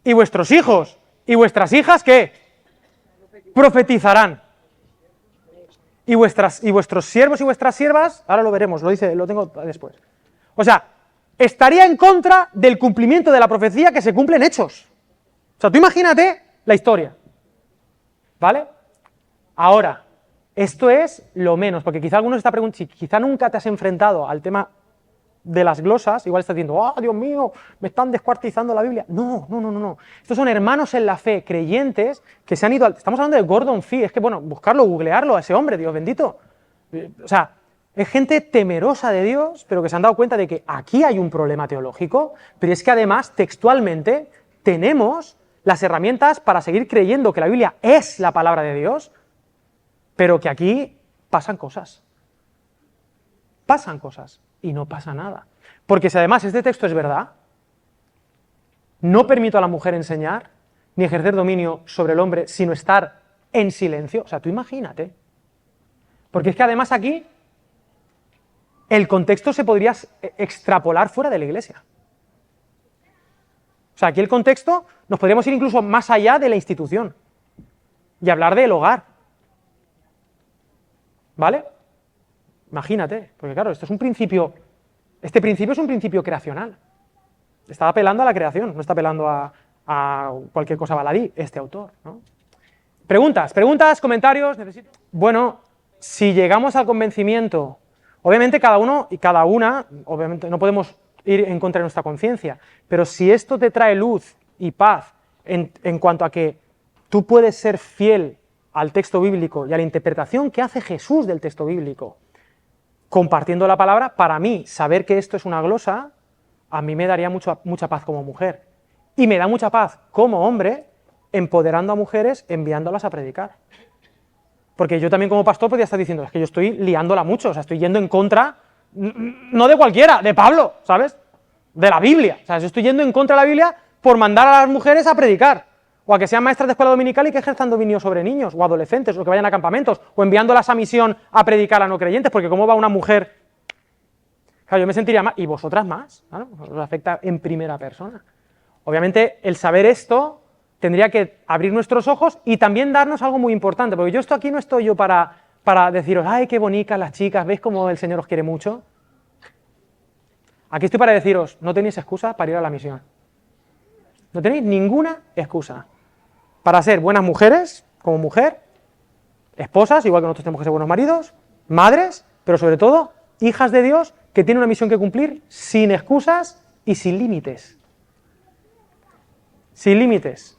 A: y vuestros hijos y vuestras hijas, ¿qué? Profetizarán. Y vuestros siervos y vuestras siervas, ahora lo veremos, lo tengo después. O sea, estaría en contra del cumplimiento de la profecía que se cumple en Hechos. O sea, tú imagínate la historia, ¿vale? Ahora, esto es lo menos, porque quizá algunos está preguntando, si quizá nunca te has enfrentado al tema de las glosas, igual estás diciendo, ¡ah, Dios mío, me están descuartizando la Biblia! No. Estos son hermanos en la fe, creyentes, que se han ido estamos hablando de Gordon Fee, es que, bueno, buscarlo, googlearlo a ese hombre, Dios bendito. O sea, es gente temerosa de Dios, pero que se han dado cuenta de que aquí hay un problema teológico, pero es que además, textualmente, tenemos las herramientas para seguir creyendo que la Biblia es la palabra de Dios, pero que aquí pasan cosas. Pasan cosas y no pasa nada. Porque si además este texto es verdad, no permito a la mujer enseñar ni ejercer dominio sobre el hombre, sino estar en silencio. O sea, tú imagínate. Porque es que además aquí el contexto se podría extrapolar fuera de la iglesia. O sea, aquí el contexto nos podríamos ir incluso más allá de la institución y hablar del hogar. ¿Vale? Imagínate, porque claro, esto es un principio, este principio es un principio creacional. Está apelando a la creación, no está apelando a cualquier cosa baladí, este autor, ¿no? Preguntas, comentarios, necesito. Bueno, si llegamos al convencimiento, obviamente cada uno y cada una, obviamente no podemos ir en contra de nuestra conciencia, pero si esto te trae luz y paz en cuanto a que tú puedes ser fiel al texto bíblico y a la interpretación que hace Jesús del texto bíblico, compartiendo la palabra, para mí, saber que esto es una glosa, a mí me daría mucha paz como mujer. Y me da mucha paz como hombre, empoderando a mujeres, enviándolas a predicar. Porque yo también como pastor podría estar diciendo, es que yo estoy liándola mucho, o sea, estoy yendo en contra, no de cualquiera, de Pablo, ¿sabes? De la Biblia. O sea, yo estoy yendo en contra de la Biblia por mandar a las mujeres a predicar. O a que sean maestras de escuela dominical y que ejerzan dominio sobre niños, o adolescentes, o que vayan a campamentos, o enviándolas a misión a predicar a no creyentes, porque cómo va una mujer... Claro, yo me sentiría mal, y vosotras más, ¿no? Os afecta en primera persona. Obviamente, el saber esto tendría que abrir nuestros ojos y también darnos algo muy importante, porque yo esto aquí no estoy yo para deciros, ¡ay, qué bonitas las chicas! ¿Veis cómo el Señor os quiere mucho? Aquí estoy para deciros, no tenéis excusa para ir a la misión. No tenéis ninguna excusa para ser buenas mujeres, como mujer, esposas, igual que nosotros tenemos que ser buenos maridos, madres, pero sobre todo, hijas de Dios, que tienen una misión que cumplir sin excusas y sin límites. Sin límites.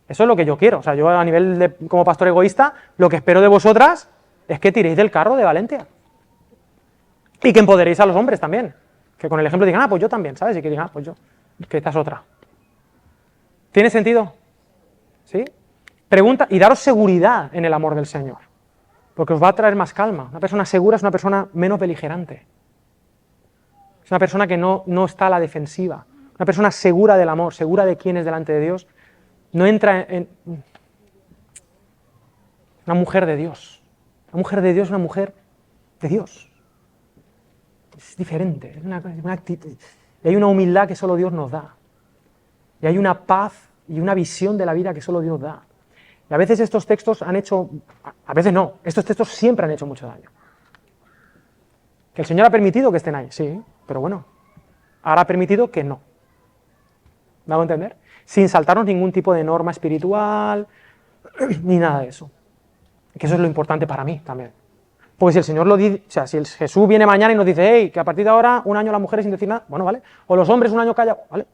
A: Eso es lo que yo quiero. O sea, yo a nivel de, como pastor egoísta, lo que espero de vosotras es que tiréis del carro de Valencia. Y que empoderéis a los hombres también. Que con el ejemplo digan, pues yo también, ¿sabes? Y que digan, pues yo, que esta es otra. ¿Tiene sentido? ¿Sí? Pregunta, y daros seguridad en el amor del Señor. Porque os va a traer más calma. Una persona segura es una persona menos beligerante. Es una persona que no está a la defensiva. Una persona segura del amor, segura de quién es delante de Dios, no entra en... Una mujer de Dios. Una mujer de Dios es una mujer de Dios. Es diferente. Es una actitud. Y hay una humildad que solo Dios nos da. Y hay una paz y una visión de la vida que solo Dios da. Y a veces estos textos han hecho... A veces no. Estos textos siempre han hecho mucho daño. Que el Señor ha permitido que estén ahí, sí, pero bueno. Ahora ha permitido que no. ¿Me hago entender? Sin saltarnos ningún tipo de norma espiritual, ni nada de eso. Que eso es lo importante para mí también. Porque si el Señor lo dice, o sea, si el Jesús viene mañana y nos dice, hey, que a partir de ahora, un año las mujeres sin decir nada, bueno, vale. O los hombres un año callados, vale.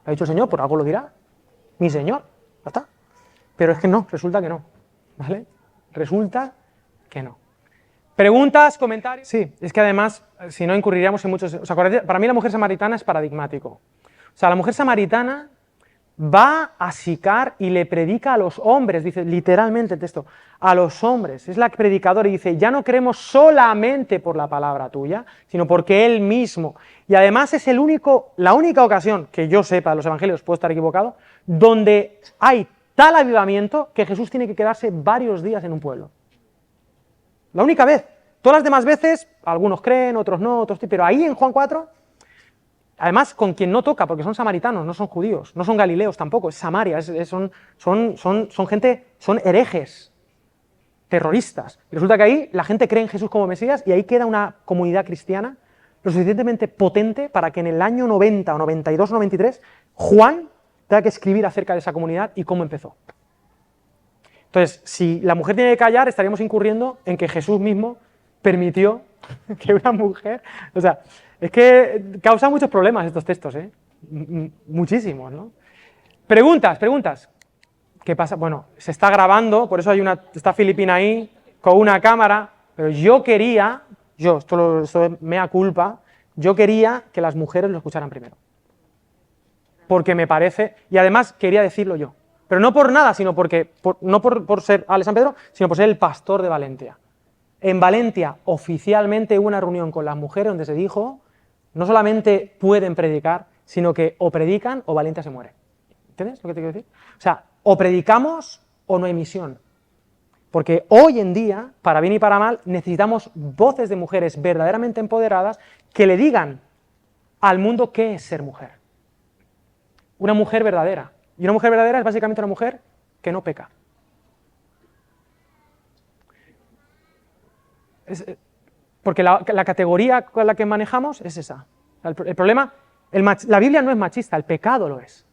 A: Ha dicho el Señor, por algo lo dirá. Mi Señor, ya está. Pero es que no, resulta que no, ¿vale? Resulta que no. ¿Preguntas, comentarios? Sí, es que además, si no incurriríamos en muchos... O sea, para mí la mujer samaritana es paradigmático. O sea, la mujer samaritana va a Sicar y le predica a los hombres, dice literalmente el texto, a los hombres. Es la predicadora y dice, ya no creemos solamente por la palabra tuya, sino porque Él mismo. Y además es la única ocasión, que yo sepa de los evangelios, puedo estar equivocado, donde hay tal avivamiento que Jesús tiene que quedarse varios días en un pueblo. La única vez. Todas las demás veces, algunos creen, otros no, otros sí, pero ahí en Juan 4, además con quien no toca, porque son samaritanos, no son judíos, no son galileos tampoco, es Samaria, son gente, son herejes, terroristas. Y resulta que ahí la gente cree en Jesús como Mesías y ahí queda una comunidad cristiana lo suficientemente potente para que en el año 90 o 92 o 93 Juan tenga que escribir acerca de esa comunidad y cómo empezó. Entonces, si la mujer tiene que callar, estaríamos incurriendo en que Jesús mismo permitió que una mujer, o sea, es que causa muchos problemas estos textos, muchísimos, ¿no? Preguntas. ¿Qué pasa? Bueno, se está grabando, por eso está Filipina ahí, con una cámara, pero esto es mea culpa, yo quería que las mujeres lo escucharan primero. Porque me parece, y además quería decirlo yo, pero no por nada, sino no por ser Ale San Pedro, sino por ser el pastor de Valencia. En Valencia, oficialmente, hubo una reunión con las mujeres donde se dijo, no solamente pueden predicar, sino que o predican o Valencia se muere. ¿Entiendes lo que te quiero decir? O sea, o predicamos o no hay misión. Porque hoy en día, para bien y para mal, necesitamos voces de mujeres verdaderamente empoderadas que le digan al mundo qué es ser mujer. Una mujer verdadera. Y una mujer verdadera es básicamente una mujer que no peca. Porque la categoría con la que manejamos es esa. El problema, la Biblia no es machista, el pecado lo es.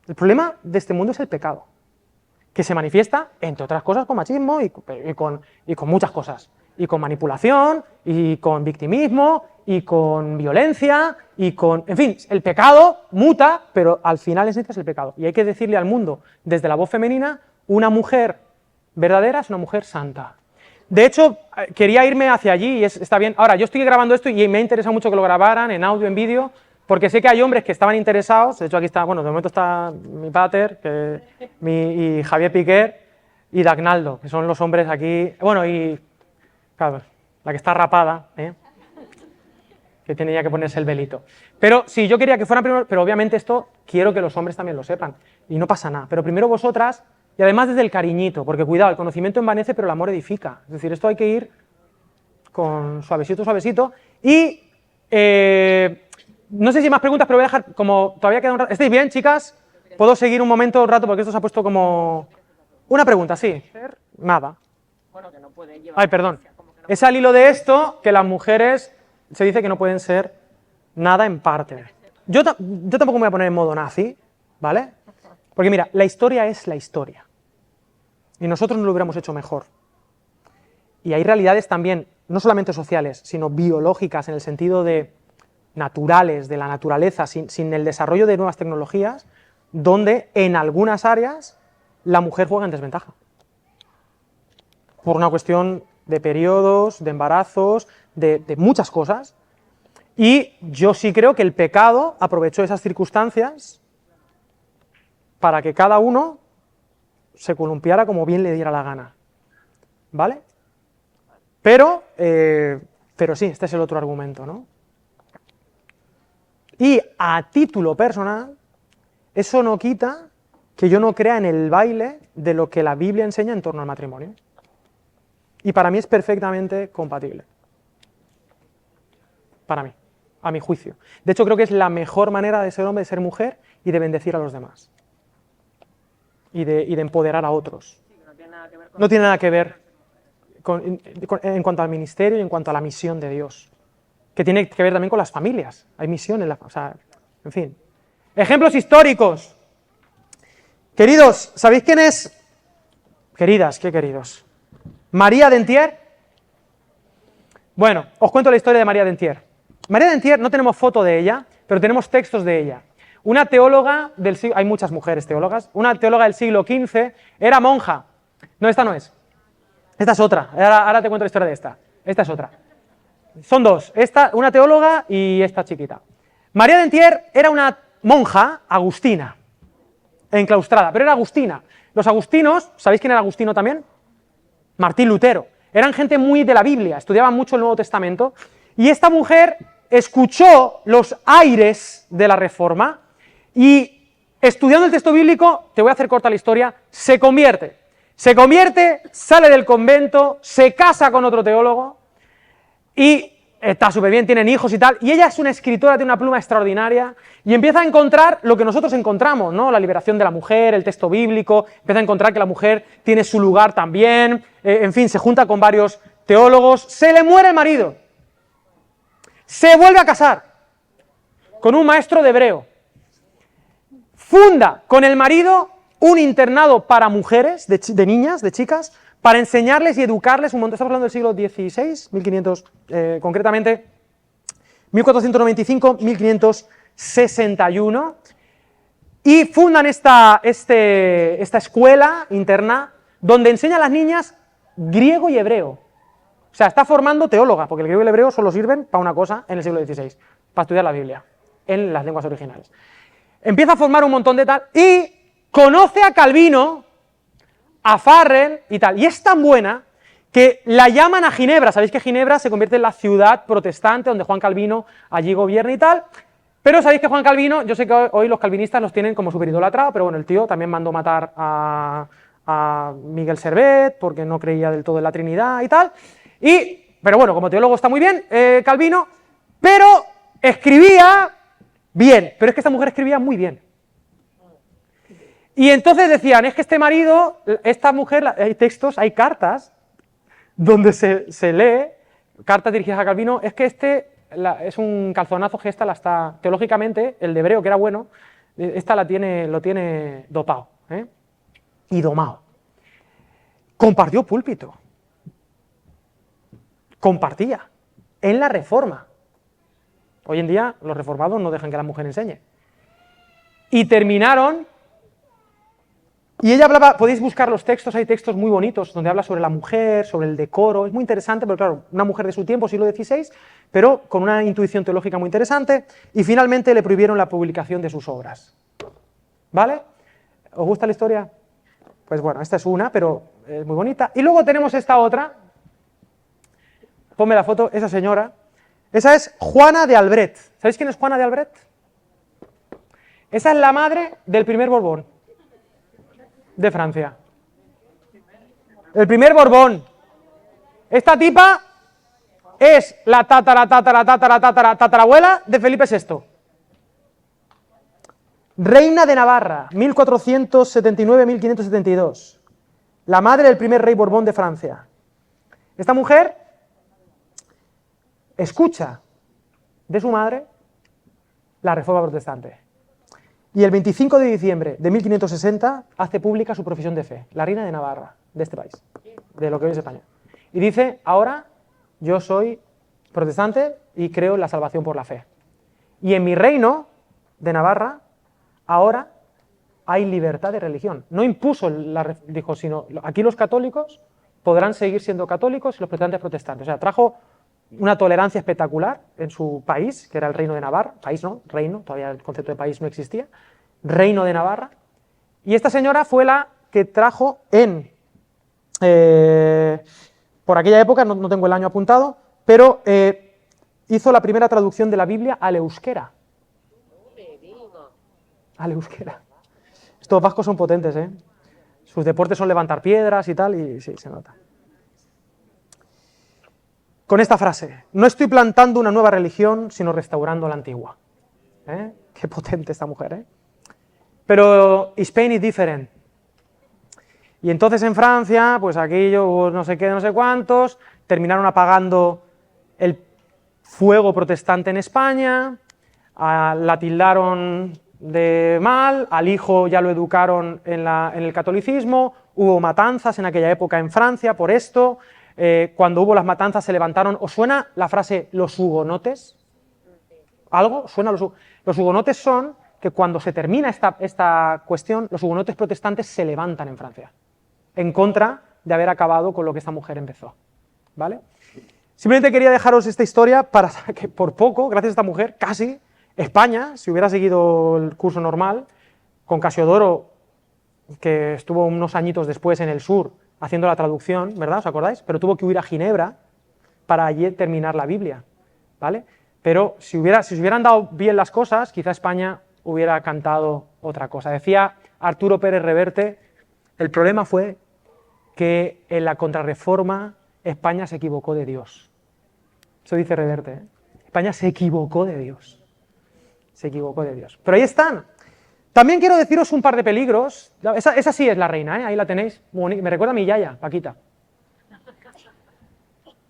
A: El problema de este mundo es el pecado, que se manifiesta, entre otras cosas, con machismo y con muchas cosas. Y con manipulación, y con victimismo, y con violencia, en fin, el pecado muta, pero al final es el pecado. Y hay que decirle al mundo, desde la voz femenina, una mujer verdadera es una mujer santa. De hecho, quería irme hacia allí y está bien. Ahora, yo estoy grabando esto y me ha interesado mucho que lo grabaran en audio, en vídeo, porque sé que hay hombres que estaban interesados. De hecho, aquí está, bueno, de momento está mi pater, y Javier Piquer y Dagnaldo, que son los hombres aquí. Bueno, y claro, la que está rapada, que tiene ya que ponerse el velito. Pero sí, yo quería que fueran primero, pero obviamente esto quiero que los hombres también lo sepan. Y no pasa nada. Pero primero vosotras, y además desde el cariñito, porque cuidado, el conocimiento envanece, pero el amor edifica. Es decir, esto hay que ir con suavecito, suavecito. Y no sé si hay más preguntas, pero voy a dejar como todavía queda un rato. ¿Estáis bien, chicas? ¿Puedo seguir un momento, un rato? Porque esto se ha puesto como... Una pregunta, sí. Nada. Ay, perdón. Es al hilo de esto que las mujeres se dice que no pueden ser nada en parte. Yo tampoco me voy a poner en modo nazi, ¿vale? Porque mira, la historia es la historia. Y nosotros no lo hubiéramos hecho mejor. Y hay realidades también, no solamente sociales, sino biológicas, en el sentido de naturales, de la naturaleza, sin el desarrollo de nuevas tecnologías, donde en algunas áreas la mujer juega en desventaja. Por una cuestión de periodos, de embarazos, de muchas cosas. Y yo sí creo que el pecado aprovechó esas circunstancias para que cada uno se columpiara como bien le diera la gana. ¿Vale? Pero sí, este es el otro argumento, ¿no? Y a título personal, eso no quita que yo no crea en el baile de lo que la Biblia enseña en torno al matrimonio. Y para mí es perfectamente compatible. Para mí, a mi juicio. De hecho, creo que es la mejor manera de ser hombre, de ser mujer y de bendecir a los demás. Y de empoderar a otros. No tiene nada que ver en cuanto al ministerio y en cuanto a la misión de Dios. Que tiene que ver también con las familias. Hay misión en en fin. Ejemplos históricos. Queridos, ¿sabéis quién es? Queridas, ¿qué queridos? María Dentier. Bueno, os cuento la historia de María Dentier. María Dentier, no tenemos foto de ella, pero tenemos textos de ella. Una teóloga del siglo... Hay muchas mujeres teólogas. Una teóloga del siglo XV, era monja. No, esta no es. Esta es otra. Ahora te cuento la historia de esta. Esta es otra. Son dos. Esta, una teóloga y esta chiquita. María Dentier era una monja agustina, enclaustrada, pero era agustina. Los agustinos, ¿sabéis quién era Agustino también? Martín Lutero. Eran gente muy de la Biblia, estudiaban mucho el Nuevo Testamento, y esta mujer escuchó los aires de la Reforma y, estudiando el texto bíblico, te voy a hacer corta la historia, se convierte, sale del convento, se casa con otro teólogo y está súper bien, tienen hijos y tal, y ella es una escritora, tiene una pluma extraordinaria, y empieza a encontrar lo que nosotros encontramos, ¿no? La liberación de la mujer, el texto bíblico, empieza a encontrar que la mujer tiene su lugar también, en fin, se junta con varios teólogos, se le muere el marido, se vuelve a casar con un maestro de hebreo, funda con el marido un internado para mujeres, de niñas, de chicas, para enseñarles y educarles un montón. Estamos hablando del siglo XVI, 1500, concretamente 1495, 1561, y fundan esta escuela interna donde enseña a las niñas griego y hebreo. O sea, está formando teólogas, porque el griego y el hebreo solo sirven para una cosa en el siglo XVI, para estudiar la Biblia, en las lenguas originales. Empieza a formar un montón de tal, y conoce a Calvino, a Farrell y tal, y es tan buena que la llaman a Ginebra. Sabéis que Ginebra se convierte en la ciudad protestante donde Juan Calvino allí gobierna y tal, pero sabéis que Juan Calvino, yo sé que hoy los calvinistas los tienen como súper idolatrados, pero bueno, el tío también mandó matar a Miguel Servet porque no creía del todo en la Trinidad y tal, pero bueno, como teólogo está muy bien, Calvino, pero escribía bien, pero es que esta mujer escribía muy bien. Y entonces decían, es que este marido, esta mujer, hay textos, hay cartas, donde se lee, cartas dirigidas a Calvino, es que es un calzonazo que esta la está, teológicamente, el de hebreo, que era bueno, esta lo tiene dopado, y domado. Compartió púlpito. Compartía. En la Reforma. Hoy en día los reformados no dejan que la mujer enseñe. Y terminaron, y ella hablaba, podéis buscar los textos, hay textos muy bonitos donde habla sobre la mujer, sobre el decoro, es muy interesante, pero claro, una mujer de su tiempo, siglo XVI, pero con una intuición teológica muy interesante, y finalmente le prohibieron la publicación de sus obras. ¿Vale? ¿Os gusta la historia? Pues bueno, esta es una, pero es muy bonita. Y luego tenemos esta otra, ponme la foto, esa señora, esa es Juana de Albret. ¿Sabéis quién es Juana de Albret? Esa es la madre del primer Borbón de Francia. El primer Borbón. Esta tipa es la tatarabuela de Felipe VI. Reina de Navarra, 1479-1572. La madre del primer rey Borbón de Francia. Esta mujer escucha de su madre la Reforma Protestante. Y el 25 de diciembre de 1560 hace pública su profesión de fe, la reina de Navarra, de este país, de lo que hoy es España. Y dice, ahora yo soy protestante y creo en la salvación por la fe. Y en mi reino de Navarra, ahora hay libertad de religión. No impuso, dijo, sino aquí los católicos podrán seguir siendo católicos y los protestantes protestantes. O sea, trajo una tolerancia espectacular en su país, que era el reino de Navarra, país no, reino, todavía el concepto de país no existía, reino de Navarra, y esta señora fue la que trajo por aquella época, no tengo el año apuntado, pero hizo la primera traducción de la Biblia al euskera. Al euskera. Estos vascos son potentes, ¿eh? Sus deportes son levantar piedras y tal, y sí, se nota. Con esta frase, no estoy plantando una nueva religión, sino restaurando la antigua. Qué potente esta mujer, ¿eh? Pero Spain is different. Y entonces en Francia, pues aquello, no sé qué, no sé cuántos, terminaron apagando el fuego protestante en España, la tildaron de mal, al hijo ya lo educaron en el catolicismo, hubo matanzas en aquella época en Francia por esto. Cuando hubo las matanzas se levantaron. ¿Os suena la frase los hugonotes? ¿Algo? ¿Suena los hugonotes? Son que cuando se termina esta cuestión, los hugonotes protestantes se levantan en Francia, en contra de haber acabado con lo que esta mujer empezó. ¿Vale? Simplemente quería dejaros esta historia para que por poco, gracias a esta mujer, casi, España, si hubiera seguido el curso normal, con Casiodoro, que estuvo unos añitos después en el sur, haciendo la traducción, ¿verdad? ¿Os acordáis? Pero tuvo que huir a Ginebra para allí terminar la Biblia, ¿vale? Pero si se hubieran dado bien las cosas, quizá España hubiera cantado otra cosa. Decía Arturo Pérez Reverte, el problema fue que en la contrarreforma España se equivocó de Dios. Eso dice Reverte, ¿eh? España se equivocó de Dios. Se equivocó de Dios. Pero ahí están. También quiero deciros un par de peligros. Esa sí es la reina, ¿eh? Ahí la tenéis. Me recuerda a mi yaya, Paquita.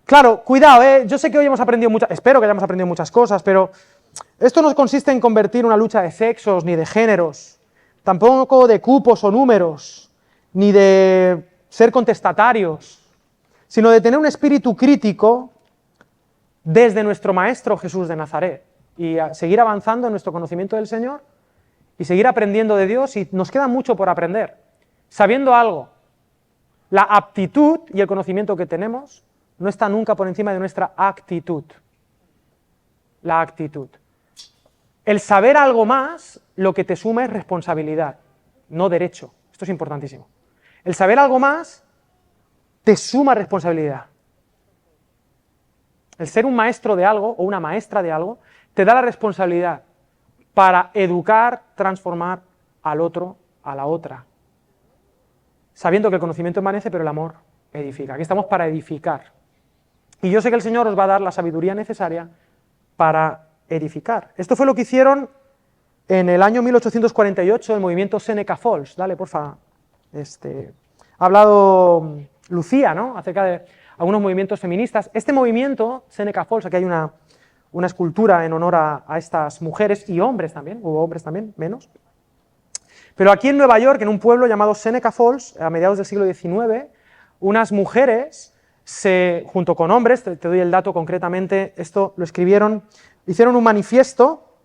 A: Claro, cuidado, yo sé que hoy hemos aprendido muchas, espero que hayamos aprendido muchas cosas, pero esto no consiste en convertir una lucha de sexos ni de géneros, tampoco de cupos o números, ni de ser contestatarios, sino de tener un espíritu crítico desde nuestro Maestro Jesús de Nazaret y a seguir avanzando en nuestro conocimiento del Señor y seguir aprendiendo de Dios, y nos queda mucho por aprender. Sabiendo algo, la aptitud y el conocimiento que tenemos no está nunca por encima de nuestra actitud. La actitud. El saber algo más, lo que te suma es responsabilidad, no derecho. Esto es importantísimo. El saber algo más te suma responsabilidad. El ser un maestro de algo o una maestra de algo te da la responsabilidad para educar, transformar al otro, a la otra. Sabiendo que el conocimiento envanece, pero el amor edifica. Aquí estamos para edificar. Y yo sé que el Señor os va a dar la sabiduría necesaria para edificar. Esto fue lo que hicieron en el año 1848 el movimiento Seneca Falls. Dale, porfa. Ha hablado Lucía, ¿no?, acerca de algunos movimientos feministas. Este movimiento, Seneca Falls, aquí hay una escultura en honor a estas mujeres y hombres también, hubo hombres también, menos. Pero aquí en Nueva York, en un pueblo llamado Seneca Falls, a mediados del siglo XIX, unas mujeres, junto con hombres, te doy el dato concretamente, esto lo escribieron, hicieron un manifiesto,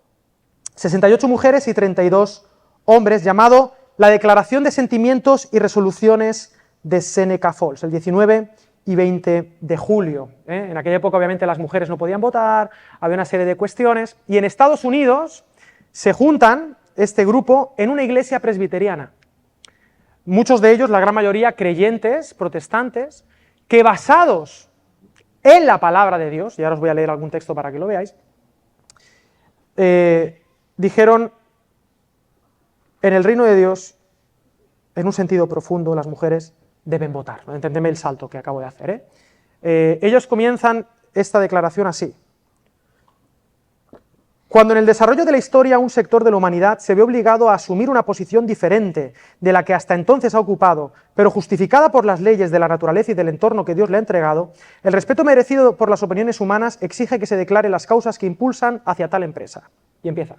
A: 68 mujeres y 32 hombres, llamado La Declaración de Sentimientos y Resoluciones de Seneca Falls, el 19 y 20 de julio. En aquella época obviamente las mujeres no podían votar, había una serie de cuestiones, y en Estados Unidos se juntan este grupo en una iglesia presbiteriana. Muchos de ellos, la gran mayoría, creyentes, protestantes, que basados en la palabra de Dios, y ahora os voy a leer algún texto para que lo veáis, dijeron: en el reino de Dios, en un sentido profundo, las mujeres deben votar. Entendedme el salto que acabo de hacer. Ellos comienzan esta declaración así: cuando en el desarrollo de la historia un sector de la humanidad se ve obligado a asumir una posición diferente de la que hasta entonces ha ocupado, pero justificada por las leyes de la naturaleza y del entorno que Dios le ha entregado, el respeto merecido por las opiniones humanas exige que se declare las causas que impulsan hacia tal empresa. Y empieza: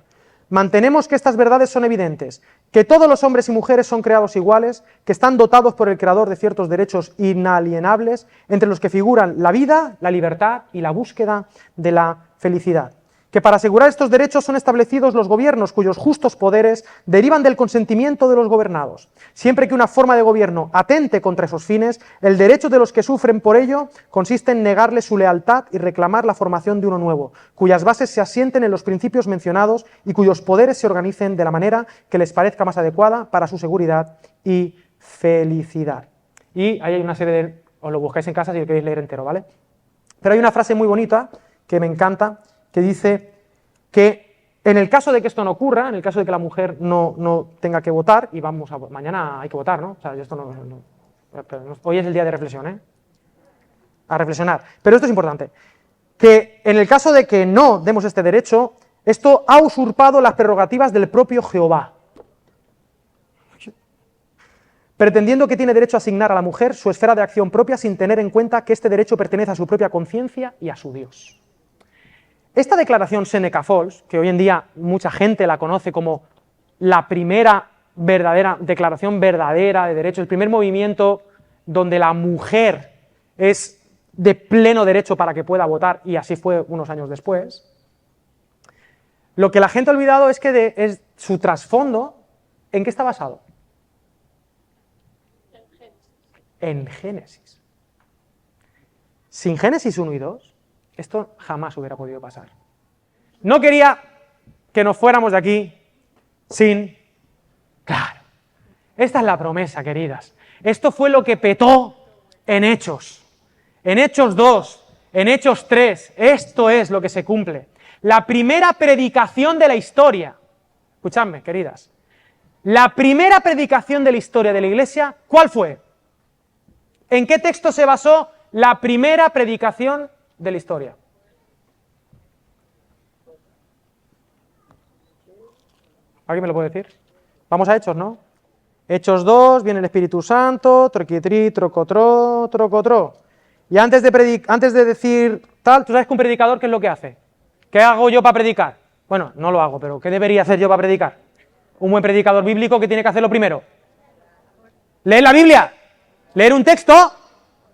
A: mantenemos que estas verdades son evidentes, que todos los hombres y mujeres son creados iguales, que están dotados por el Creador de ciertos derechos inalienables, entre los que figuran la vida, la libertad y la búsqueda de la felicidad. Que para asegurar estos derechos son establecidos los gobiernos cuyos justos poderes derivan del consentimiento de los gobernados. Siempre que una forma de gobierno atente contra esos fines, el derecho de los que sufren por ello consiste en negarles su lealtad y reclamar la formación de uno nuevo, cuyas bases se asienten en los principios mencionados y cuyos poderes se organicen de la manera que les parezca más adecuada para su seguridad y felicidad. Y ahí hay una serie de... os lo buscáis en casa si lo queréis leer entero, ¿vale? Pero hay una frase muy bonita que me encanta, que dice que en el caso de que esto no ocurra, en el caso de que la mujer no tenga que votar, y mañana hay que votar, ¿no? O sea, hoy es el día de reflexión, a reflexionar. Pero esto es importante, que en el caso de que no demos este derecho, esto ha usurpado las prerrogativas del propio Jehová, pretendiendo que tiene derecho a asignar a la mujer su esfera de acción propia sin tener en cuenta que este derecho pertenece a su propia conciencia y a su Dios. Esta declaración Seneca Falls, que hoy en día mucha gente la conoce como la primera declaración verdadera de derechos, el primer movimiento donde la mujer es de pleno derecho para que pueda votar, y así fue unos años después, lo que la gente ha olvidado es que es su trasfondo, ¿en qué está basado? En Génesis. Sin Génesis 1 y 2, esto jamás hubiera podido pasar. No quería que nos fuéramos de aquí sin... Claro, esta es la promesa, queridas. Esto fue lo que petó en Hechos 2, en Hechos 3, esto es lo que se cumple. La primera predicación de la historia, escuchadme, queridas, la primera predicación de la historia de la Iglesia, ¿cuál fue? ¿En qué texto se basó la primera predicación de la historia? ¿Alguien me lo puede decir? Vamos a Hechos, ¿no? Hechos 2, viene el Espíritu Santo, troquitri, trocotro, trocotro. Y antes de decir tal, ¿tú sabes que un predicador qué es lo que hace? ¿Qué hago yo para predicar? Bueno, no lo hago, pero ¿qué debería hacer yo para predicar? Un buen predicador bíblico, ¿qué tiene que hacer lo primero? ¿Leer la Biblia? Leer un texto,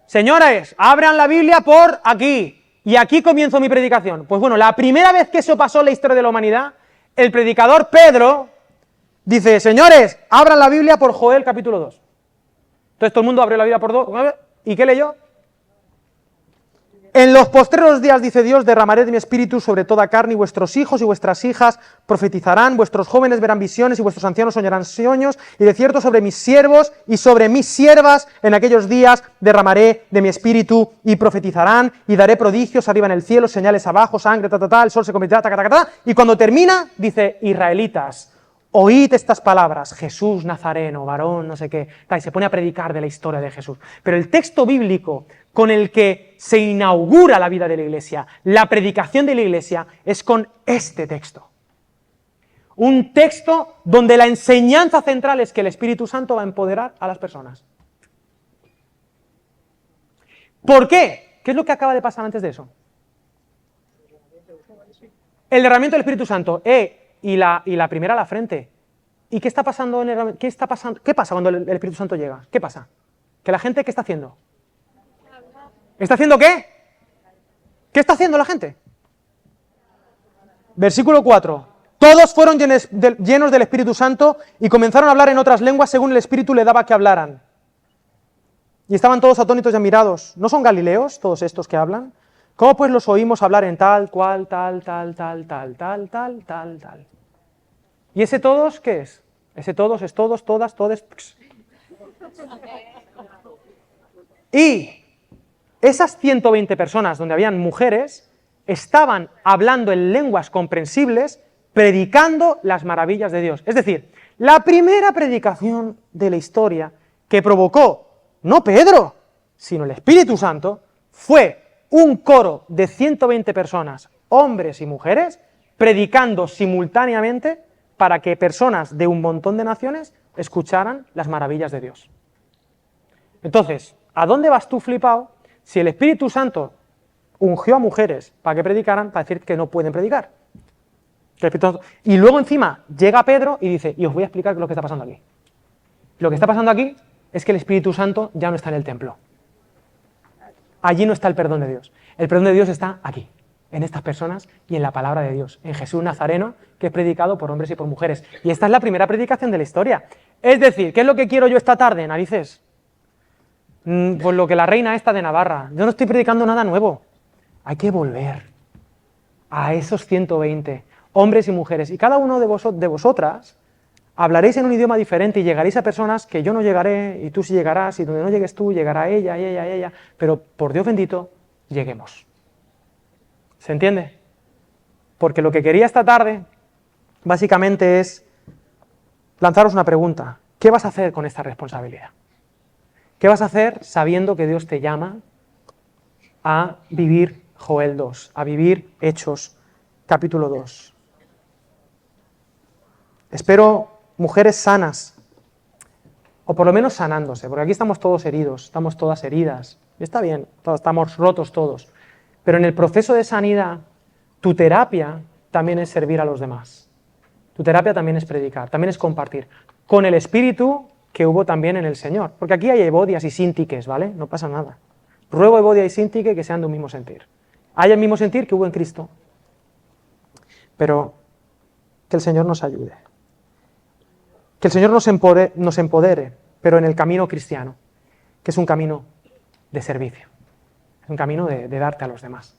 A: señores, abran la Biblia por aquí, y aquí comienzo mi predicación. Pues bueno, la primera vez que eso pasó en la historia de la humanidad, el predicador Pedro dice, señores, abran la Biblia por Joel capítulo 2. Entonces todo el mundo abrió la Biblia por 2, ¿y qué leyó? En los postreros días, dice Dios, derramaré de mi espíritu sobre toda carne, y vuestros hijos y vuestras hijas profetizarán, vuestros jóvenes verán visiones, y vuestros ancianos soñarán sueños, y de cierto sobre mis siervos y sobre mis siervas en aquellos días derramaré de mi espíritu, y profetizarán, y daré prodigios arriba en el cielo, señales abajo, sangre, el sol se convertirá, y cuando termina, dice, israelitas, oíd estas palabras, Jesús Nazareno, varón, no sé qué, y se pone a predicar de la historia de Jesús. Pero el texto bíblico con el que se inaugura la vida de la Iglesia, la predicación de la Iglesia, es con este texto. Un texto donde la enseñanza central es que el Espíritu Santo va a empoderar a las personas. ¿Por qué? ¿Qué es lo que acaba de pasar antes de eso? El derramamiento del Espíritu Santo, y la primera a la frente. ¿Y qué está pasando ¿Qué pasa cuando el Espíritu Santo llega? ¿Qué pasa? ¿Que la gente qué está haciendo? ¿Está haciendo qué? ¿Qué está haciendo la gente? Versículo 4. Todos fueron llenos del Espíritu Santo y comenzaron a hablar en otras lenguas según el Espíritu le daba que hablaran. Y estaban todos atónitos y admirados. ¿No son galileos todos estos que hablan? ¿Cómo pues los oímos hablar en tal, cual, tal? ¿Y ese todos qué es? Ese todos es todos, todas, todes. Y esas 120 personas, donde habían mujeres, estaban hablando en lenguas comprensibles, predicando las maravillas de Dios. Es decir, la primera predicación de la historia que provocó, no Pedro, sino el Espíritu Santo, fue un coro de 120 personas, hombres y mujeres, predicando simultáneamente para que personas de un montón de naciones escucharan las maravillas de Dios. Entonces, ¿a dónde vas tú flipado si el Espíritu Santo ungió a mujeres para que predicaran, para decir que no pueden predicar? Y luego encima llega Pedro y dice, y os voy a explicar lo que está pasando aquí. Lo que está pasando aquí es que el Espíritu Santo ya no está en el templo. Allí no está el perdón de Dios. El perdón de Dios está aquí, en estas personas y en la palabra de Dios, en Jesús Nazareno, que es predicado por hombres y por mujeres. Y esta es la primera predicación de la historia. Es decir, ¿qué es lo que quiero yo esta tarde, narices? Pues lo que la reina esta de Navarra. Yo no estoy predicando nada nuevo. Hay que volver a esos 120 hombres y mujeres. Y cada uno de vosotras hablaréis en un idioma diferente y llegaréis a personas que yo no llegaré y tú sí llegarás, y donde no llegues tú llegará ella, pero por Dios bendito, lleguemos. ¿Se entiende? Porque lo que quería esta tarde básicamente es lanzaros una pregunta. ¿Qué vas a hacer con esta responsabilidad? ¿Qué vas a hacer sabiendo que Dios te llama a vivir Joel 2, a vivir Hechos capítulo 2? Espero mujeres sanas, o por lo menos sanándose, porque aquí estamos todos heridos, estamos todas heridas, y está bien, estamos rotos todos, pero en el proceso de sanidad, tu terapia también es servir a los demás, tu terapia también es predicar, también es compartir, con el espíritu que hubo también en el Señor, porque aquí hay Evodias y Síntiques, ¿vale? No pasa nada. Ruego a Evodia y Síntique que sean de un mismo sentir. Hay el mismo sentir que hubo en Cristo, pero que el Señor nos ayude. Que el Señor nos empodere, pero en el camino cristiano, que es un camino de servicio, es un camino de darte a los demás.